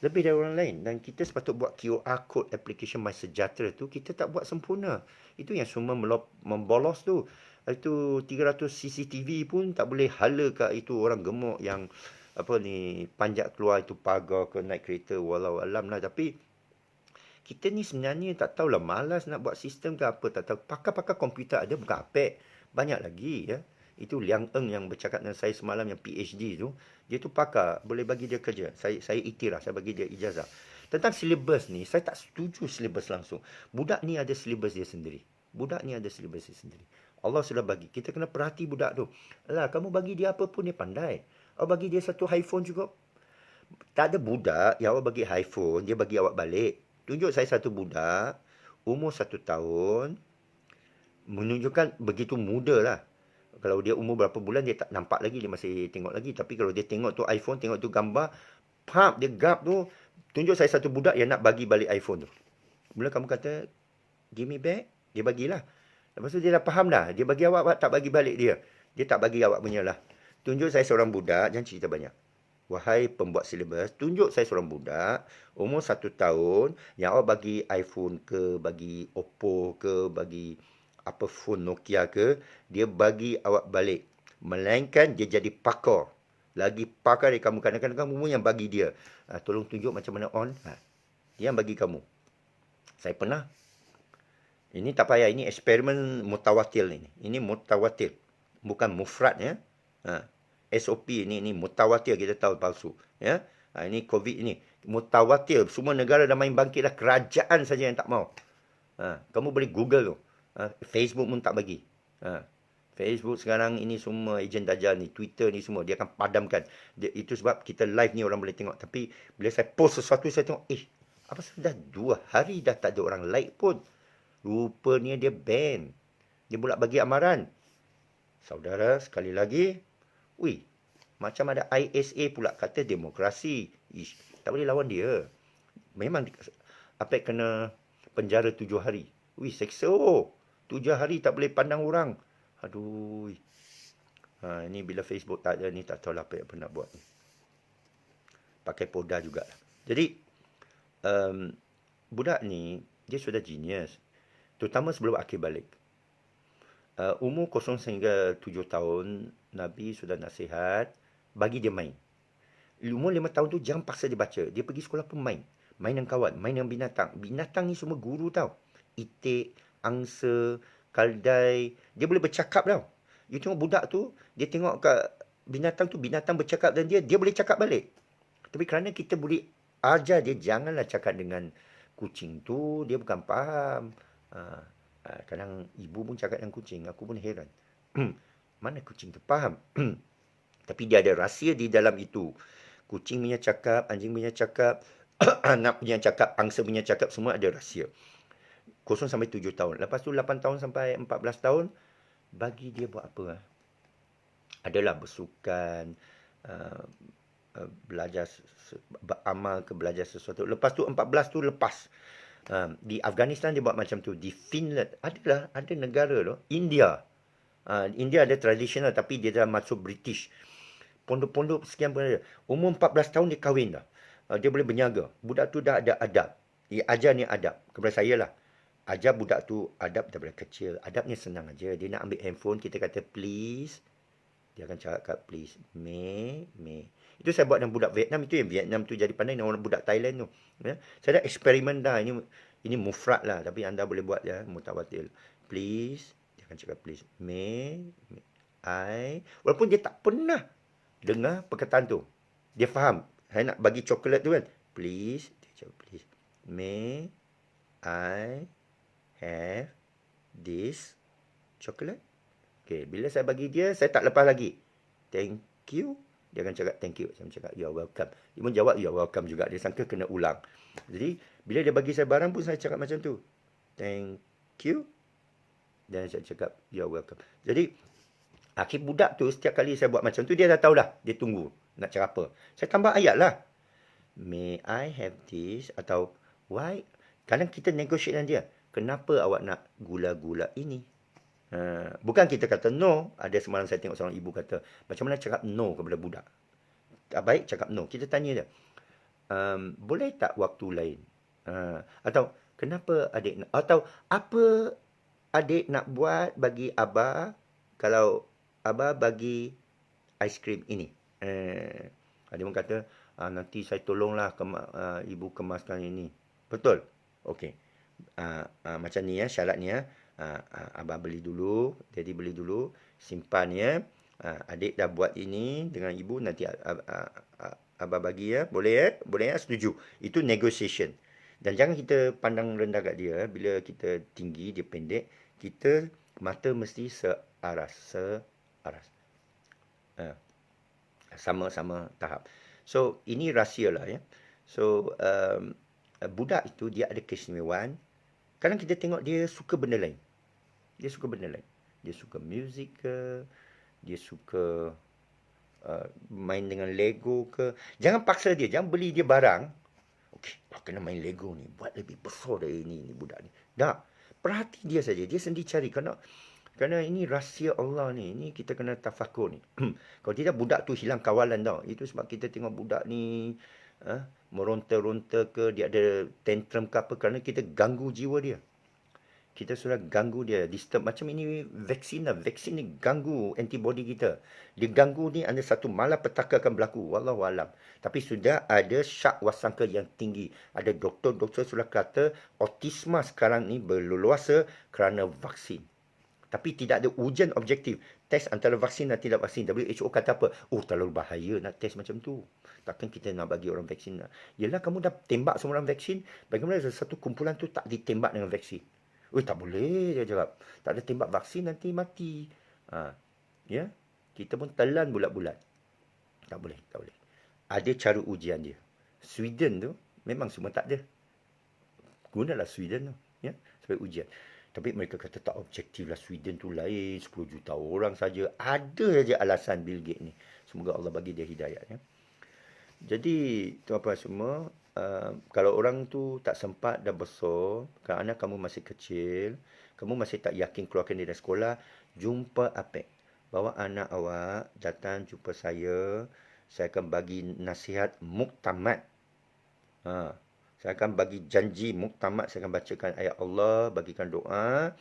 Lebih dari orang lain. Dan kita sepatut buat QR code application MySejahtera tu, kita tak buat sempurna. Itu yang semua membolos tu. Itu 300 CCTV pun tak boleh hala kat itu orang gemuk yang apa ni, panjat keluar itu pagar ke naik kereta, walau alam lah. Tapi kita ni sebenarnya tak tahulah, malas nak buat sistem ke apa, tak tahu. Pakar-pakar komputer ada, bukan apek. Banyak lagi ya. Itu Liang Eng yang bercakap dengan saya semalam, yang PhD tu. Dia tu pakar, boleh bagi dia kerja. Saya iktiraf, saya bagi dia ijazah. Tentang silibus ni, saya tak setuju silibus langsung. Budak ni ada silibus dia sendiri. Budak ni ada silibus dia sendiri. Allah sudah bagi. Kita kena perhati budak tu. Alah, kamu bagi dia apa pun dia pandai. Awak bagi dia satu iPhone juga. Tak ada budak yang awak bagi iPhone, dia bagi awak balik. Tunjuk saya satu budak, umur 1 tahun, menunjukkan begitu muda lah. Kalau dia umur berapa bulan, dia tak nampak lagi, dia masih tengok lagi. Tapi kalau dia tengok tu iPhone, tengok tu gambar, pap, dia gap tu, tunjuk saya satu budak yang nak bagi balik iPhone tu. Mula kamu kata, give me back, dia bagilah. Lepas tu dia dah faham dah, dia bagi awak, tak bagi balik dia. Dia tak bagi awak punya lah. Tunjuk saya seorang budak, jangan cerita banyak. Wahai pembuat silibus, tunjuk saya seorang budak, umur 1 tahun, yang awak bagi iPhone ke, bagi Oppo ke, bagi apa phone Nokia ke, dia bagi awak balik. Melainkan dia jadi pakar. Lagi pakar dari kamu. Kadang-kadang kamu yang bagi dia. Tolong tunjuk macam mana on. Dia yang bagi kamu. Saya pernah. Ini tak payah. Ini eksperimen mutawatir ini. Ini mutawatir. Bukan mufrad ya. SOP ini mutawatir, kita tahu palsu. Ya. Ini COVID ini. Mutawatir. Semua negara dah main bangkit dah. Kerajaan saja yang tak mau. Kamu boleh Google tu. Facebook pun tak bagi. Facebook sekarang ini semua ejen dajjal ni. Twitter ni semua. Dia akan padamkan. Itu sebab kita live ni orang boleh tengok. Tapi bila saya post sesuatu, saya tengok. Apa sudah 2 hari dah tak ada orang like pun. Rupanya dia ban. Dia pula bagi amaran. Saudara, sekali lagi. Macam ada ISA pula kata demokrasi. Tak boleh lawan dia. Memang Apek kena penjara 7 hari. Seksa. 7 hari tak boleh pandang orang. Aduh. Ini bila Facebook tak ada ni, tak tahulah apa yang nak buat. Pakai poda juga. Jadi, budak ni, dia sudah genius. Terutama sebelum akhir balik. Umur 0 sehingga 7 tahun, Nabi sudah nasihat, bagi dia main. Umur 5 tahun tu, jangan paksa dia baca. Dia pergi sekolah pun main. Main dengan kawan, main dengan binatang. Binatang ni semua guru tau. Itik, angsa, kaldai. Dia boleh bercakap tau. You tengok budak tu, dia tengok kat binatang tu, binatang bercakap dan dia boleh cakap balik. Tapi kerana kita boleh ajar dia, janganlah cakap dengan kucing tu, dia bukan faham. Kadang ibu pun cakap dengan kucing, aku pun heran. Mana kucing tu faham? Tapi dia ada rahsia di dalam itu. Kucing punya cakap, anjing punya cakap, anak punya cakap, angsa punya cakap, semua ada rahsia. 0 sampai 7 tahun. Lepas tu 8 tahun sampai 14 tahun, bagi dia buat apa? Adalah bersukan, belajar beramal ke belajar sesuatu. Lepas tu 14 tu lepas. Di Afghanistan dia buat macam tu. Di Finland ada negara tu, India. India ada tradisional tapi dia dah masuk British. Pondok-pondok sekian pun ada. Umur 14 tahun dia kahwin dah. Dia boleh berniaga. Budak tu dah ada adab. Dia ajar ni adab. Kepada saya lah. Ajar budak tu adab daripada kecil. Adabnya senang aja. Dia nak ambil handphone, kita kata please. Dia akan cakap please. May. Itu saya buat dengan budak Vietnam. Itu yang Vietnam tu jadi pandai dengan orang budak Thailand tu. Ya? Saya dah eksperimen dah. Ini mufrad lah. Tapi anda boleh buat ya. Mutawatir. Please. Dia akan cakap please. May. I. Walaupun dia tak pernah dengar perkataan tu. Dia faham. Saya nak bagi coklat tu kan. Please. Dia cakap please. May I have this chocolate? Okay, bila saya bagi dia, saya tak lepas lagi. Thank you. Dia akan cakap thank you. Saya cakap you're welcome. Dia pun jawab you're welcome juga. Dia sangka kena ulang. Jadi, bila dia bagi saya barang pun saya cakap macam tu. Thank you. Dan saya cakap you're welcome. Jadi, akhir budak tu setiap kali saya buat macam tu, dia dah tahu dah. Dia tunggu nak cakap apa. Saya tambah ayat lah. May I have this? Atau why? Kadang kita negotiate dengan dia. Kenapa awak nak gula-gula ini? Bukan kita kata no. Ada semalam saya tengok seorang ibu kata, macam mana cakap no kepada budak? Tak baik cakap no. Kita tanya dia, boleh tak waktu lain? Atau kenapa adik nak? Atau apa adik nak buat bagi abah kalau abah bagi aiskrim ini? Dia pun kata, nanti saya tolonglah ibu kemaskan ini. Betul? Okey. Macam ni ya, syarat ni ya. Abah beli dulu, daddy beli dulu, simpan ya. Adik dah buat ini dengan ibu, nanti abah bagi ya. Boleh ya? Boleh ya? Setuju. Itu negotiation. Dan jangan kita pandang rendah kat dia. Bila kita tinggi, dia pendek, kita mata mesti searas. Sama-sama tahap. So, ini rahsia lah ya. So, budak itu dia ada keistimewaan. Kadang kita tengok dia suka benda lain. Dia suka benda lain. Dia suka muzik ke. Dia suka main dengan Lego ke. Jangan paksa dia. Jangan beli dia barang. Okey, kena main Lego ni. Buat lebih besar dari ini budak ni. Tak. Perhati dia saja. Dia sendiri cari. Kerana ini rahsia Allah ni. Ini kita kena tafakur ni. Kalau tidak budak tu hilang kawalan tau. Itu sebab kita tengok budak ni meronta-ronta ke, dia ada tantrum ke apa, kerana kita ganggu jiwa dia. Kita sudah ganggu dia, disturb. Macam ini vaksin lah. Vaksin ni ganggu antibody kita. Dia ganggu ni, ada satu malapetaka akan berlaku. Wallahualam. Tapi sudah ada syak wasangka yang tinggi. Ada doktor-doktor sudah kata, autisma sekarang ni berleluasa kerana vaksin. Tapi tidak ada ujian objektif. Test antara vaksin dan tidak vaksin. WHO kata apa? Oh, terlalu bahaya nak test macam tu. Takkan kita nak bagi orang vaksin. Yelah, kamu dah tembak semua orang vaksin. Bagaimana satu kumpulan tu tak ditembak dengan vaksin? Oh, tak boleh, dia jawab. Tak ada tembak vaksin, nanti mati. Ya, kita pun telan bulat-bulat. Tak boleh. Ada cara ujian dia. Sweden tu, memang semua tak ada. Gunalah Sweden tu. Ya, sebagai ujian. Tapi mereka kata tak objektif lah. Sweden tu lain. 10 juta orang saja. Ada saja alasan Bill Gates ni. Semoga Allah bagi dia hidayah. Ya. Jadi, tuan-tuan semua, kalau orang tu tak sempat dah besar, kerana kamu masih kecil, kamu masih tak yakin keluarkan dia dari sekolah, jumpa Apek. Bawa anak awak datang jumpa saya akan bagi nasihat muktamad. Saya akan bagi janji muktamad, saya akan bacakan ayat Allah, bagikan doa,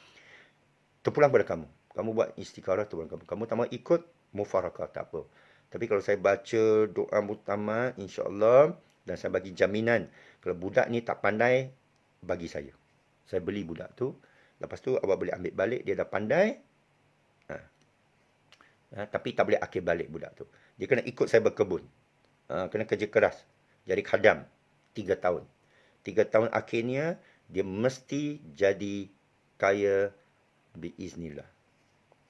terpulang pada kamu. Kamu buat istikharah, terpulang kamu. Kamu tak mau ikut, mufarakah, tak apa. Tapi kalau saya baca doa muktamad, insya-Allah, dan saya bagi jaminan, kalau budak ni tak pandai, bagi saya. Saya beli budak tu. Lepas tu, awak boleh ambil balik. Dia dah pandai. Tapi tak boleh akhir balik budak tu. Dia kena ikut saya berkebun. Kena kerja keras. Jadi khadam. 3 tahun. 3 tahun akhirnya, dia mesti jadi kaya biiznillah.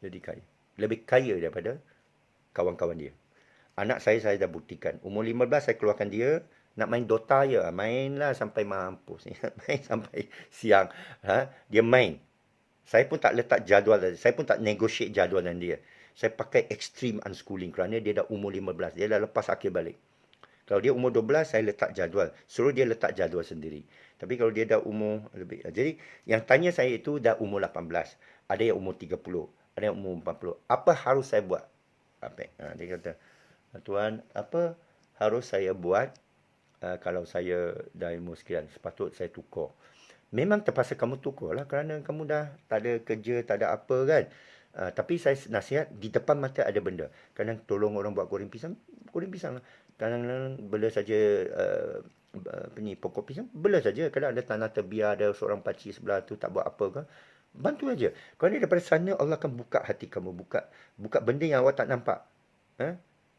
Jadi kaya. Lebih kaya daripada kawan-kawan dia. Anak saya dah buktikan. Umur 15 saya keluarkan dia. Nak main Dota je. Mainlah sampai mampus. Main sampai siang. Dia main. Saya pun tak letak jadual. Saya pun tak negotiate jadual dengan dia. Saya pakai extreme unschooling kerana dia dah umur 15. Dia dah lepas akhir balik. Kalau dia umur 12, saya letak jadual. Suruh dia letak jadual sendiri. Tapi kalau dia dah umur lebih... Jadi, yang tanya saya itu dah umur 18. Ada yang umur 30. Ada yang umur 40. Apa harus saya buat? Dia kata, Tuan, apa harus saya buat kalau saya dah umur sekian? Sepatut saya tukar. Memang terpaksa kamu tukar lah kerana kamu dah tak ada kerja, tak ada apa kan. Tapi saya nasihat, di depan mata ada benda. Kadang tolong orang buat goreng pisang lah. Kadang-kadang bela saja pokok pisang, bela saja. Kadang ada tanah terbiar, ada seorang pakcik sebelah tu tak buat apa ke. Bantu aja. Kerana daripada sana Allah akan buka hati kamu, buka benda yang awak tak nampak.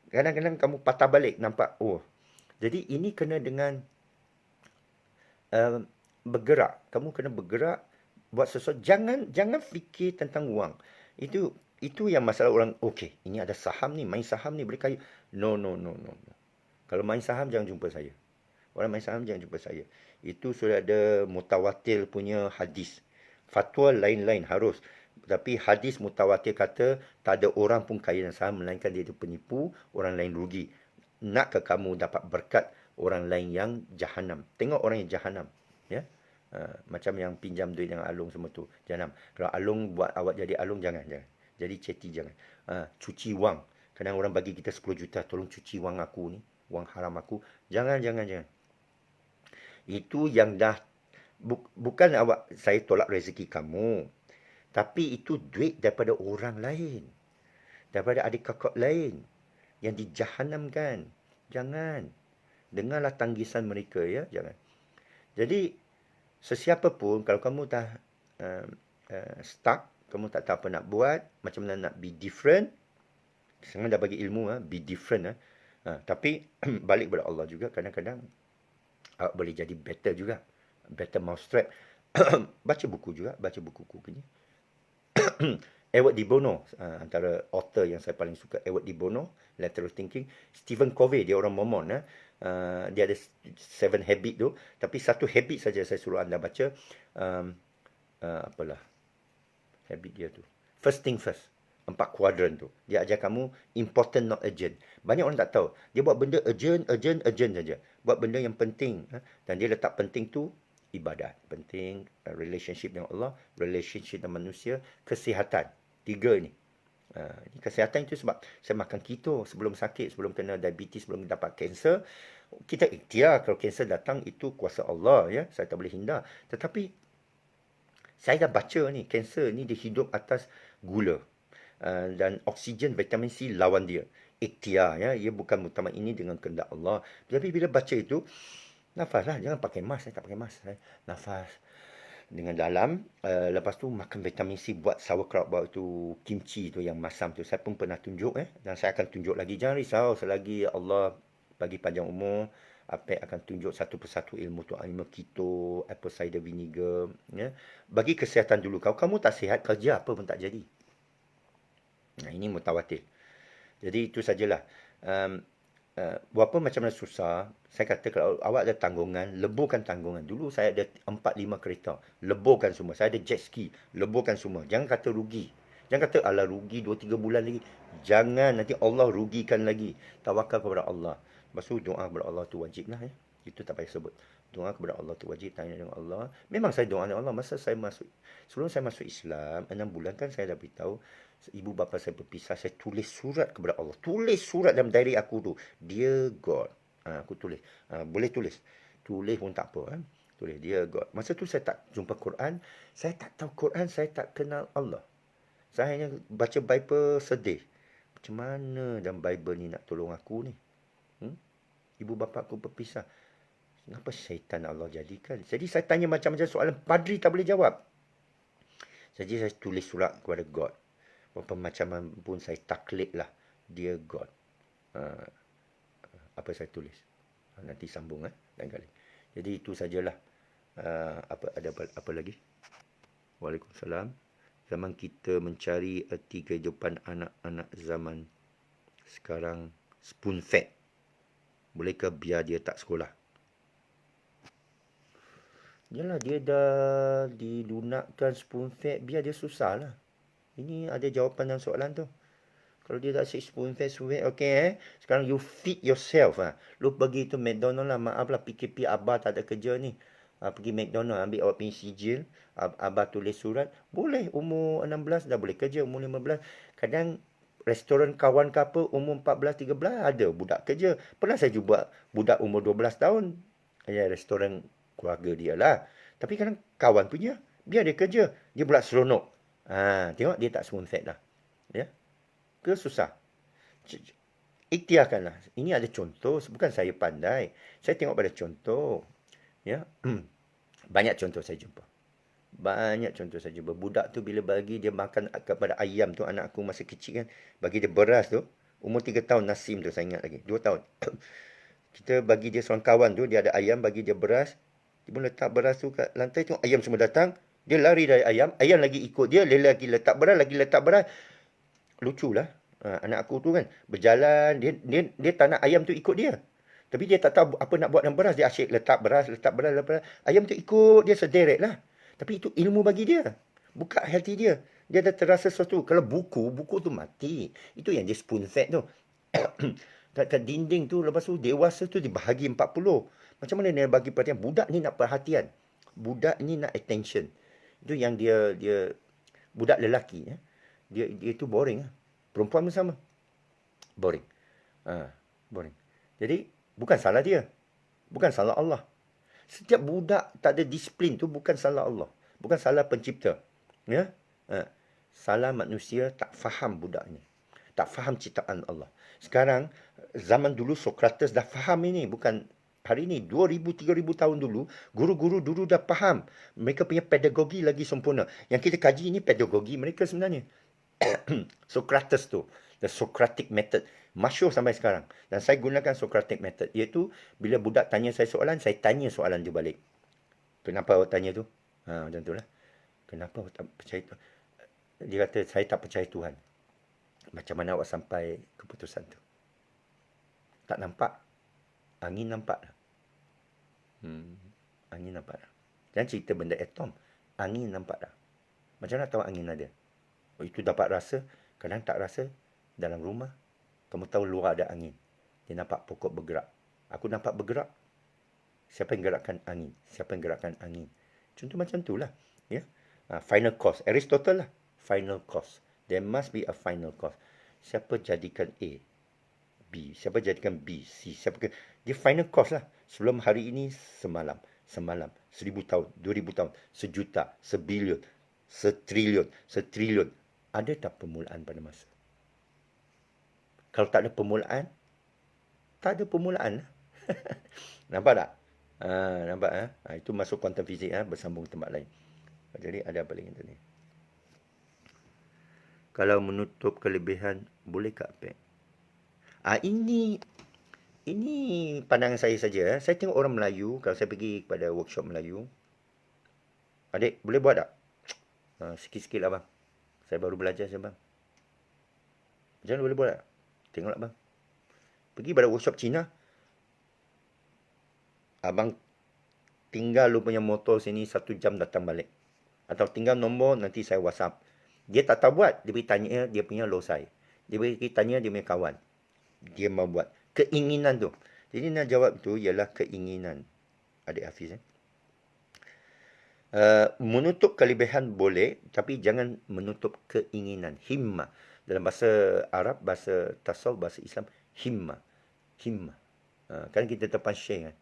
Kadang-kadang kamu patah balik nampak, oh. Jadi ini kena dengan uh, bergerak. Kamu kena bergerak buat sesuatu. Jangan fikir tentang wang. Itu yang masalah orang, okey, ini ada saham ni, main saham ni boleh kaya. No, no, no, no, no. Kalau main saham jangan jumpa saya. Orang main saham jangan jumpa saya. Itu sudah ada mutawatir punya hadis. Fatwa lain-lain harus. Tapi hadis mutawatir kata tak ada orang pun kaya dalam saham melainkan dia itu penipu, orang lain rugi. Nakkah kamu dapat berkat orang lain yang jahanam? Tengok orang yang jahanam, ya. Macam yang pinjam duit dengan Alung semua tu, jahanam. Kalau Alung buat awak jadi Alung, jangan. Jadi ceti jangan. Cuci wang. Kadang orang bagi kita 10 juta, tolong cuci wang aku ni, wang haram aku. Jangan. Itu yang dah bukan awak, saya tolak rezeki kamu. Tapi itu duit daripada orang lain. Daripada adik kakak lain yang dijahanamkan. Jangan. Dengarlah tanggisan mereka, ya. Jangan. Jadi, sesiapa pun, kalau kamu dah stuck, kamu tak tahu apa nak buat, macam mana nak be different, sekarang dah bagi ilmu, be different. Tapi, balik kepada Allah juga, kadang-kadang awak boleh jadi better juga. Better mousetrap. Baca buku ni. Edward de Bono, antara author yang saya paling suka, Edward de Bono, Lateral Thinking. Stephen Covey, dia orang Mormon. Dia ada 7 habit tu. Tapi satu habit saja saya suruh anda baca. Apalah habit dia tu. First thing first. 4 kuadran tu. Dia ajar kamu important not urgent. Banyak orang tak tahu. Dia buat benda urgent saja. Buat benda yang penting. Dan dia letak penting tu ibadat. Penting relationship dengan Allah, relationship dengan manusia, kesihatan. 3 ni. Kesihatan itu sebab saya makan keto sebelum sakit, sebelum kena diabetes, sebelum dapat kanser. Kita ikhtiar, kalau kanser datang itu kuasa Allah, ya. Saya tak boleh hindar. Tetapi saya dah baca ni, kanser ni dia hidup atas gula. Dan oksigen, vitamin C lawan dia. Ikhtiar, ya. Ia bukan mutamain ini dengan kehendak Allah. Tapi bila baca itu, nafas lah. Jangan pakai mask. Saya tak pakai mask. Nafas dengan dalam. Lepas tu makan vitamin C, buat sauerkraut, buat tu kimchi tu yang masam tu. Saya pun pernah tunjuk. Dan saya akan tunjuk lagi. Jangan risau. Selagi Allah bagi panjang umur, Apek akan tunjuk satu persatu ilmu tu. Ilmu keto, apple cider vinegar. Ya. Bagi kesihatan dulu. Kalau kamu tak sihat, kerja apa pun tak jadi. Nah, ini mutawatir. Jadi itu sajalah. Walaupun macam mana susah, saya kata kalau awak ada tanggungan, leburkan tanggungan. Dulu saya ada 4-5 kereta. Leburkan semua. Saya ada jet ski. Leburkan semua. Jangan kata rugi. Jangan kata ala rugi 2-3 bulan lagi. Jangan, nanti Allah rugikan lagi. Tawakal kepada Allah. Lepas tu doa kepada Allah tu wajib lah, ya. Itu tak payah sebut. Doa kepada Allah tu wajib, tanya dengan Allah. Memang saya doa dengan Allah masa saya masuk. Sebelum saya masuk Islam, 6 bulan kan saya dah beritahu, ibu bapa saya berpisah, saya tulis surat kepada Allah. Tulis surat dalam diary aku tu. Dear God. Aku tulis. Boleh tulis. Tulis pun tak apa. Tulis, Dear God. Masa tu saya tak jumpa Quran. Saya tak tahu Quran. Saya tak kenal Allah. Saya hanya baca Bible sedih. Macam mana dalam Bible ni nak tolong aku ni? Ibu bapa aku berpisah. Kenapa syaitan Allah jadikan? Jadi saya tanya macam-macam soalan. Padri tak boleh jawab. Jadi saya tulis surat kepada God. Walaupun macam pun saya taklid lah. Dear God. Apa saya tulis. Nanti sambung lain kali. Jadi itu sajalah. Ada apa lagi? Waalaikumsalam. Zaman kita mencari erti kehidupan anak-anak zaman sekarang spoon fed. Bolehkah biar dia tak sekolah? Yalah, dia dah dilunakkan spoon fed, biar dia susah lah. Ini ada jawapan dalam soalan tu. Kalau dia tak asyik spoon-fed, okey Sekarang you feed yourself Lu pergi tu McDonald lah, maaf lah PKP Abah tak ada kerja ni. Pergi McDonald, ambil awak punya sijil, Abah tulis surat, boleh umur 16 dah boleh kerja, umur 15. Kadang restoran kawan ke apa, umur 14, 13 ada budak kerja. Pernah saya jumpa budak umur 12 tahun. Ya, restoran keluarga dia lah. Tapi kadang kawan punya, biar dia kerja. Dia pula seronok. Tengok dia tak spoon fed lah. Ya, ke susah. Ikhtiarkanlah. Ini ada contoh, bukan saya pandai. Saya tengok pada contoh. Ya, banyak contoh saya jumpa. Banyak contoh saya jumpa. Budak tu bila bagi dia makan kepada ayam tu, anak aku masa kecil kan, bagi dia beras tu, umur 3 tahun, Nasim tu saya ingat lagi, 2 tahun. Kita bagi dia seorang kawan tu, dia ada ayam, bagi dia beras. Dia pun letak beras tu kat lantai, tengok ayam semua datang. Dia lari dari ayam lagi ikut dia, lagi letak beras. Luculah. Anak aku tu kan, berjalan, dia tak nak ayam tu ikut dia. Tapi dia tak tahu apa nak buat dengan beras. Dia asyik letak beras. Ayam tu ikut dia sederet lah. Tapi itu ilmu bagi dia. Buka hati dia. Dia dah terasa sesuatu. Kalau buku tu mati. Itu yang dia spoon fed tu. kat dinding tu, lepas tu dewasa tu dibahagi 40. Macam mana dia bagi perhatian? Budak ni nak perhatian. Budak ni nak attention. Itu yang dia budak lelaki. Dia tu boring. Perempuan pun sama. Boring. Boring. Jadi, bukan salah dia. Bukan salah Allah. Setiap budak tak ada disiplin tu bukan salah Allah. Bukan salah pencipta. Ya? Salah manusia tak faham budak ni. Tak faham ciptaan Allah. Sekarang, zaman dulu Sokrates dah faham ini. Bukan hari ini. 2,000, 3,000 tahun dulu, guru-guru dulu dah faham. Mereka punya pedagogi lagi sempurna. Yang kita kaji ini pedagogi mereka sebenarnya. Sokrates tu. The Socratic method. Masyhur sampai sekarang. Dan saya gunakan Socratic method. Iaitu, bila budak tanya saya soalan, saya tanya soalan dia balik. Kenapa awak tanya tu? Macam tu lah. Kenapa awak tak percaya tu? Dia kata, saya tak percaya Tuhan. Macam mana awak sampai keputusan tu? Tak nampak. Angin nampak lah. Angin nampak lah. Jangan cerita benda atom. Angin nampak lah. Macam mana tahu angin ada? Itu dapat rasa. Kadang tak rasa. Dalam rumah, kamu tahu luar ada angin. Dia nampak pokok bergerak. Aku nampak bergerak. Siapa yang gerakkan angin? Siapa yang gerakkan angin? Contoh macam tu lah. Ya? Final cause. Aristotle lah. Final cause. There must be a final cause. Siapa jadikan A? B. Siapa jadikan B? C. Dia final cause lah. Sebelum hari ini, semalam. 1,000 tahun. 2,000 tahun. Sejuta. Sebilion. Setrilion. Ada tak permulaan pada masa? Kalau tak ada permulaan, tak ada permulaan. Nampak tak? Nampak? Itu masuk kuantum fizik, bersambung tempat lain. Jadi ada apa lagi tadi? Kalau menutup kelebihan, boleh ke Apek? Ini pandangan saya saja. Saya tengok orang Melayu, kalau saya pergi kepada workshop Melayu, adik, boleh buat tak? Sikit-sikit lah bang. Saya baru belajar saja bang. Jangan boleh buat tak? Tengoklah bang. Pergi pada workshop Cina. Abang tinggal lu punya motor sini 1 jam datang balik. Atau tinggal nombor, nanti saya WhatsApp. Dia tak tahu buat. Dia pergi tanya dia punya losai. Dia pergi tanya dia punya kawan. Dia mau buat. Keinginan tu. Jadi nak jawab tu ialah keinginan. Adik Hafiz. Menutup kelebihan boleh, tapi jangan menutup keinginan. Himmah. Dalam bahasa Arab, bahasa tasawuf, bahasa Islam, himmah. Kan kita depan Syekh kan?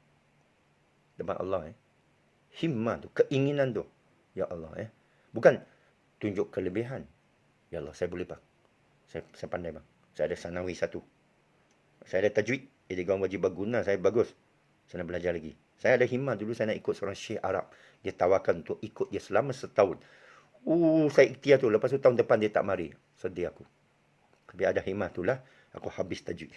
Depan Allah. Himmah tu, keinginan tu. Ya Allah. Bukan tunjuk kelebihan. Ya Allah, saya boleh bang. Saya pandai bang. Saya ada sanawi 1. Saya ada tajwid. Idgham wajib berguna, saya bagus. Saya nak belajar lagi. Saya ada himmah dulu, saya nak ikut seorang Syekh Arab. Dia tawarkan untuk ikut dia selama setahun. Saya ikhtiar tu. Lepas tu tahun depan dia tak mari. Sedih aku. Tapi ada himmah tu lah. Aku habis tajwid.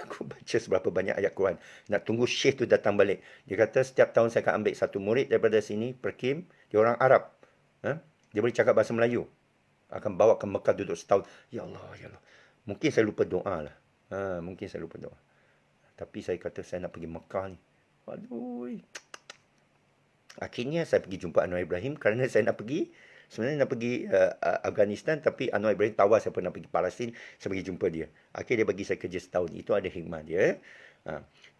Aku baca seberapa banyak ayat Quran. Nak tunggu Syekh tu datang balik. Dia kata setiap tahun saya akan ambil 1 murid daripada sini. Perkim. Dia orang Arab. Dia boleh cakap bahasa Melayu. Akan bawa ke Mekah duduk setahun. Ya Allah. Mungkin saya lupa doa lah. Mungkin saya lupa doa. Tapi saya kata saya nak pergi Mekah ni. Aduh. Akhirnya saya pergi jumpa Anwar Ibrahim kerana saya nak pergi Sebenarnya nak pergi Afghanistan, tapi Anwar Ibrahim tawar siapa nak pergi Palestin, saya pergi jumpa dia. Akhirnya dia bagi saya kerja setahun. Itu ada hikmah dia.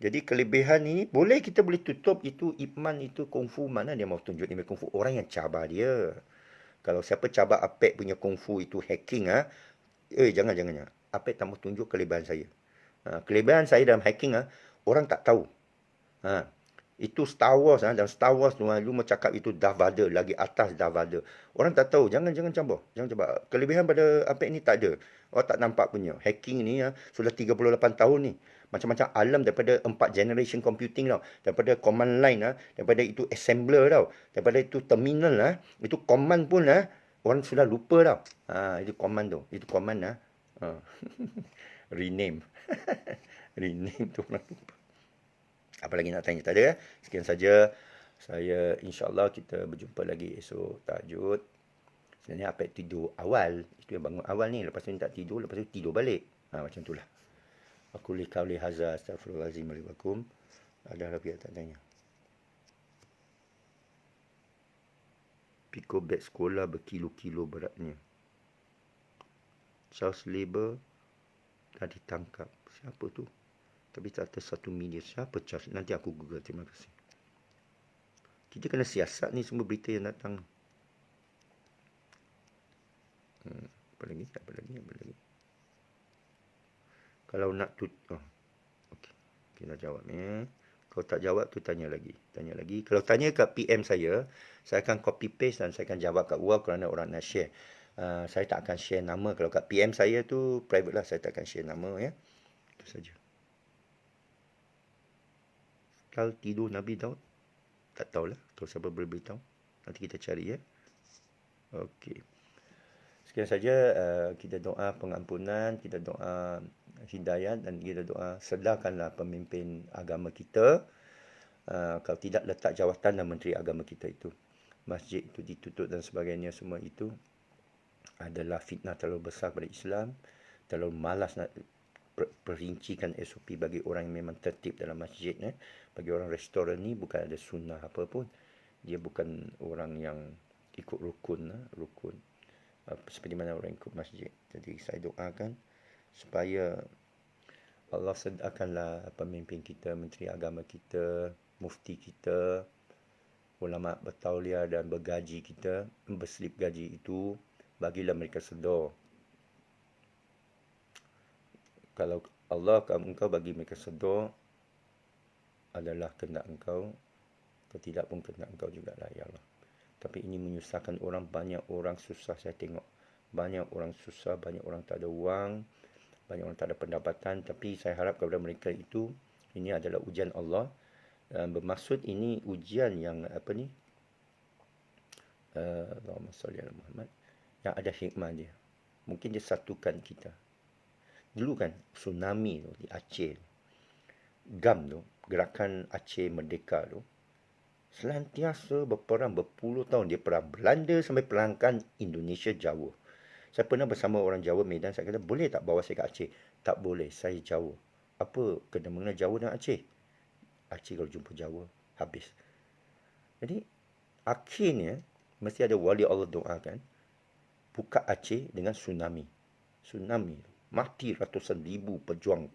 Jadi kelebihan ini, kita boleh tutup itu Ip Man itu kungfu, mana dia mau tunjuk dia kungfu. Orang yang cabar dia. Kalau siapa cabar Apek punya kungfu itu hacking, jangan. Apek tak mau tunjuk kelebihan saya. Kelebihan saya dalam hacking, orang tak tahu. Ha. Itu Star Wars, dan Star Wars tu lu cakap itu Darth Vader, lagi atas Darth Vader. Orang tak tahu, jangan cabar. Jangan cabar. Kelebihan pada Apek ni tak ada. Orang tak nampak punya. Hacking ni sudah 38 tahun ni. Macam-macam alam daripada 4 generation computing tau. Daripada command line, daripada itu assembler tau. Daripada itu terminal, itu command pun orang sudah lupa tau. Itu command tu. Itu command rename. Rename tu orang lupa. Apa lagi nak tanya? Tak ada. Sekian saja. Saya insyaAllah kita berjumpa lagi esok tahajud. Sebenarnya Apek tidur awal. Itu yang bangun awal ni. Lepas tu tak tidur. Lepas tu tidur balik. Macam itulah. Aku li qawli hadza astaghfirullahalazim li wa lakum. Ada lagi tak tanya? Piko beg sekolah berkilo-kilo beratnya. Charles Labor dah ditangkap. Siapa tu? Tapi tak ada 1 million. Siapa Charles? Nanti aku google. Terima kasih. Kita kena siasat ni semua berita yang datang. Apa lagi? Kalau nak okey. Kita jawab ni. Kalau tak jawab tu tanya lagi. Kalau tanya kat PM saya akan copy paste dan saya akan jawab kat luar kerana orang nak share. Saya tak akan share nama. Kalau kat PM saya tu private lah, saya tak akan share nama ya. Itu saja. Kalau tidur Nabi Daud, tak tahulah. Kalau siapa boleh beritahu, nanti kita cari ya. Okey. Sekian saja, kita doa pengampunan, kita doa hidayat dan kita doa sedarkanlah pemimpin agama kita. Kalau tidak, letak jawatan dan menteri agama kita itu. Masjid itu ditutup dan sebagainya, semua itu adalah fitnah terlalu besar pada Islam. Terlalu malas nak perincikan SOP bagi orang yang memang tertib dalam masjid. Bagi orang restoran ni bukan ada sunnah apa pun. Dia bukan orang yang ikut rukun. Seperti mana orang ikut masjid. Jadi saya doakan supaya Allah sedarkanlah pemimpin kita, menteri agama kita, mufti kita, ulama bertauliah dan bergaji kita, berselip gaji itu, bagilah mereka sedar. Kalau Allah engkau bagi mereka sedar, adalah kehendak engkau, kalau tidak pun kehendak engkau jugalah ya Allah. Tapi ini menyusahkan orang, banyak orang susah saya tengok. Banyak orang susah, banyak orang tak ada wang, banyak orang tak ada pendapatan. Tapi saya harap kepada mereka itu, ini adalah ujian Allah. Bermaksud ini ujian yang Allahumma salli ala Muhammad, yang ada hikmah dia. Mungkin dia satukan kita. Dulu kan tsunami tu di Aceh, GAM tu, Gerakan Aceh Merdeka tu, selantiasa berperang berpuluh tahun. Dia perang Belanda sampai perangkan Indonesia Jawa. Saya pernah bersama orang Jawa Medan, saya kata, boleh tak bawa saya ke Aceh? Tak boleh, saya Jawa. Apa kena mengenai Jawa dan Aceh? Aceh kalau jumpa Jawa, habis. Jadi, akhirnya, mesti ada wali Allah doakan, buka Aceh dengan tsunami. Tsunami. Mati ratusan ribu pejuang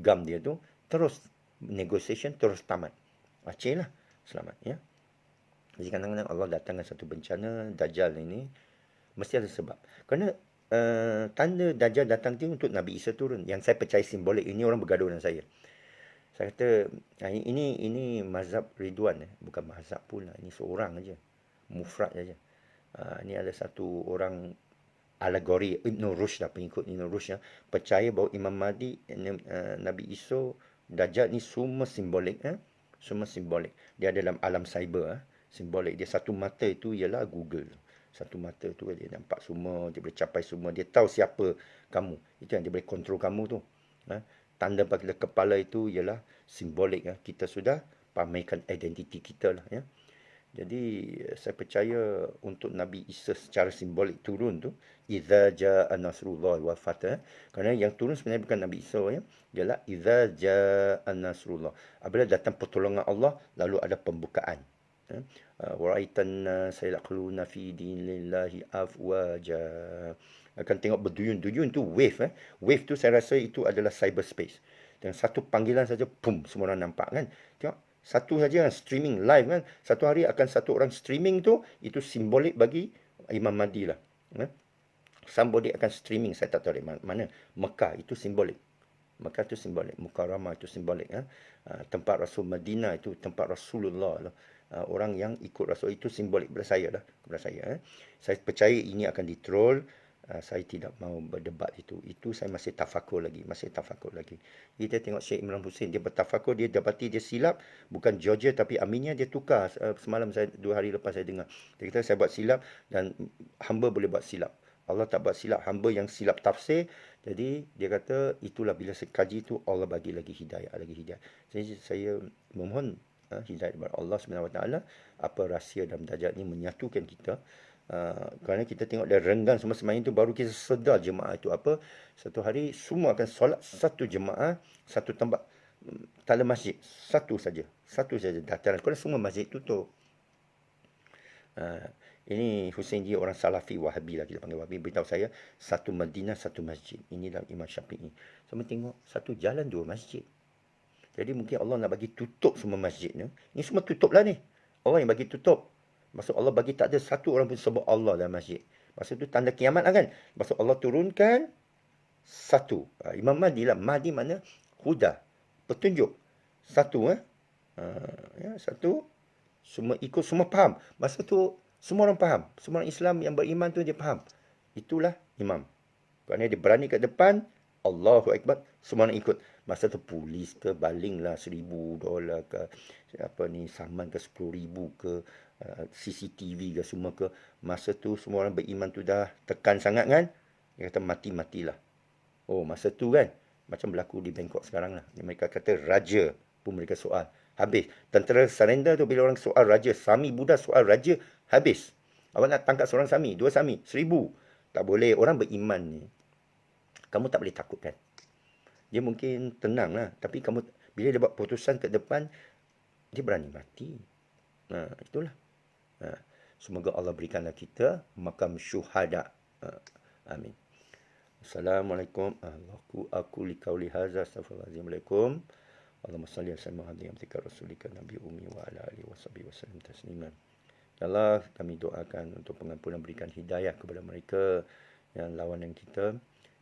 GAM dia tu. Terus, negotiation terus tamat. Aceh lah, selamat ya. Jadi kadang-kadang Allah datangkan satu bencana, Dajjal ini, mesti ada sebab. Kerana tanda Dajjal datang tu untuk Nabi Isa turun. Yang saya percaya simbolik. Ini orang bergaduh dengan saya. Saya kata, ini mazhab Ridwan. Bukan mazhab pula. Ini seorang aja. Mufrad saja. Ini ada satu orang alegori. Ibn Rushd lah, pengikut Ibn Rushd. Percaya bahawa Imam Mahdi, Nabi Isa, Dajjal ni semua simbolik. Semua simbolik. Dia ada dalam alam cyber. Simbolik. Dia satu mata itu ialah Google. Satu mata tu dia nampak semua, dia boleh capai semua, dia tahu siapa kamu. Itu yang dia boleh kontrol kamu tu. Tanda pada kepala itu ialah simbolik. Kita sudah pamerkan identiti kita lah ya. Jadi saya percaya untuk Nabi Isa secara simbolik turun tu, idza jaa nasrullah wal fath. Kerana yang turun sebenarnya bukan Nabi Isa ya. Ialah idza jaa nasrullah. Apabila datang pertolongan Allah, lalu ada pembukaan. Waraitan sayaquluna fi dinillahi afwaja. Akan tengok berduyun-duyun tu wave. Wave tu saya rasa itu adalah cyberspace. Dan satu panggilan saja, pum, semua orang nampak kan. Tengok, satu saja kan, streaming live kan. Satu hari akan satu orang streaming tu, itu simbolik bagi Imam Mahdi lah. Somebody akan streaming, saya tak tahu dari mana. Mekah itu simbolik. Mekah itu simbolik. Mukarramah itu simbolik. Tempat Rasul Madinah itu tempat Rasulullah lah. Orang yang ikut Rasul itu simbolik kepada saya lah. Kepada saya. Saya percaya ini akan ditroll. Saya tidak mahu berdebat itu. Itu saya masih tafakur lagi. Masih tafakur lagi. Kita tengok Syekh Imran Hussein. Dia bertafakur. Dia dapati dia silap. Bukan Georgia tapi Aminia dia tukar. Semalam saya 2 hari lepas saya dengar. Dia kata saya buat silap dan hamba boleh buat silap. Allah tak buat silap hamba yang silap tafsir. Jadi dia kata itulah bila saya kaji tu Allah bagi lagi hidayah, lagi hidayah. Jadi saya memohon hidayah daripada Allah SWT. Apa rahsia dalam dajjal ni menyatukan kita. Kerana kita tengok dia renggang semua semayang tu baru kita sedar jemaah itu apa. Satu hari semua akan solat satu jemaah, satu tempat tala masjid. Satu saja. Satu saja dataran. Kerana semua masjid tutup. Ini Hussein dia orang Salafi Wahabi lah, kita panggil Wahabi. Beritahu saya, satu Madinah, satu masjid. Inilah Imam Syafi'i. Sama tengok, satu jalan, 2 masjid. Jadi mungkin Allah nak bagi tutup semua masjid ni. Ini semua tutup lah ni. Allah yang bagi tutup. Maksud Allah bagi tak ada satu orang pun sebut Allah dalam masjid. Maksud tu tanda kiamat lah kan. Maksud Allah turunkan satu. Imam Mahdi lah. Mahdi mana? Huda. Petunjuk. Satu. Satu. Semua ikut, semua faham. Masa tu semua orang faham. Semua orang Islam yang beriman tu dia faham. Itulah imam. Kerana dia berani kat depan, Allahu Akbar, semua orang ikut. Masa tu polis ke, balinglah $1,000 ke, apa ni, saman ke $10,000 ke, CCTV ke semua ke. Masa tu semua orang beriman tu dah tekan sangat kan. Dia kata mati-matilah. Oh, masa tu kan. Macam berlaku di Bangkok sekarang lah. Mereka kata raja pun mereka soal. Habis. Tentera surrender tu bila orang soal raja. Sami Buddha soal raja. Habis. Awak nak tangkap seorang Sami. 2 Sami. 1,000. Tak boleh. Orang beriman ni. Kamu tak boleh takutkan. Dia mungkin tenang lah. Tapi kamu bila dia buat putusan ke depan. Dia berani mati. Itulah. Semoga Allah berikanlah kita makam syuhada. Amin. Assalamualaikum. Aku liqauli hadza astaghfirullahalazim. Allahumma salli ala sayyidina Muhammad wa rasulika nabi ummi wa ala alihi washabihi wasallam tasliman. Ya Allah, kami doakan untuk pengampunan, berikan hidayah kepada mereka yang lawanan kita.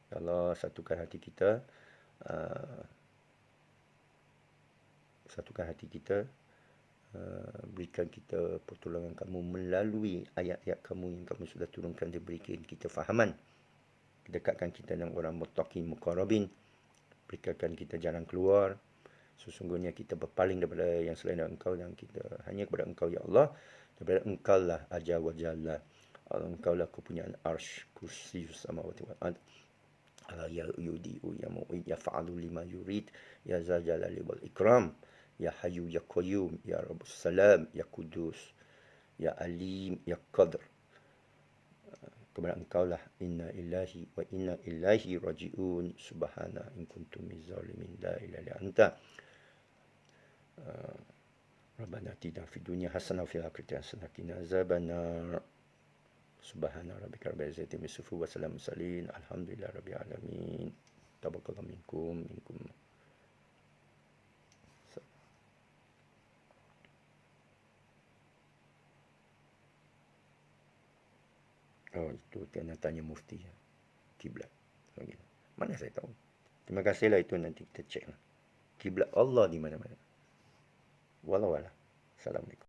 Ya Allah, satukan hati kita. Satukan hati kita. Berikan kita pertolongan kamu melalui ayat-ayat kamu yang kamu sudah turunkan. Dia berikan kita fahaman. Dekatkan kita dengan orang muttaqin muqarrabin. Berikan kita jalan keluar. Sesungguhnya kita berpaling daripada yang selain engkau, dan kita hanya kepada engkau ya Allah. Daripada engkau lah aja wa jalla. Engkau lah kepunyaan arsh, kursi samawati wal ard. Ya yudiu ya mu'id ya fa'alu lima yurid ya zal jalali wal ikram. Ya Hayyu ya Qayyum ya Rabbus Salam ya Kudus ya Alim ya Qadr. Kepada engkau lah inna ilahi wa inna ilaihi raji'un. Subhana in kuntum mizzalimin la ilaha illa anta. Rabbana atina fid dunya hasanah wa fil akhirati hasanah wa qina azabannar. Subhana rabbika rabbil izzati amma yasifun wa salamun mursalin. Alhamdulillahi rabbil alamin. Tabarakallahu minkum. Oh, itu kena tanya mufti. Kiblat. Mana saya tahu. Terima kasihlah, itu nanti kita cek lah. Kiblat Allah di mana-mana. Wallahu a'lam. Assalamualaikum.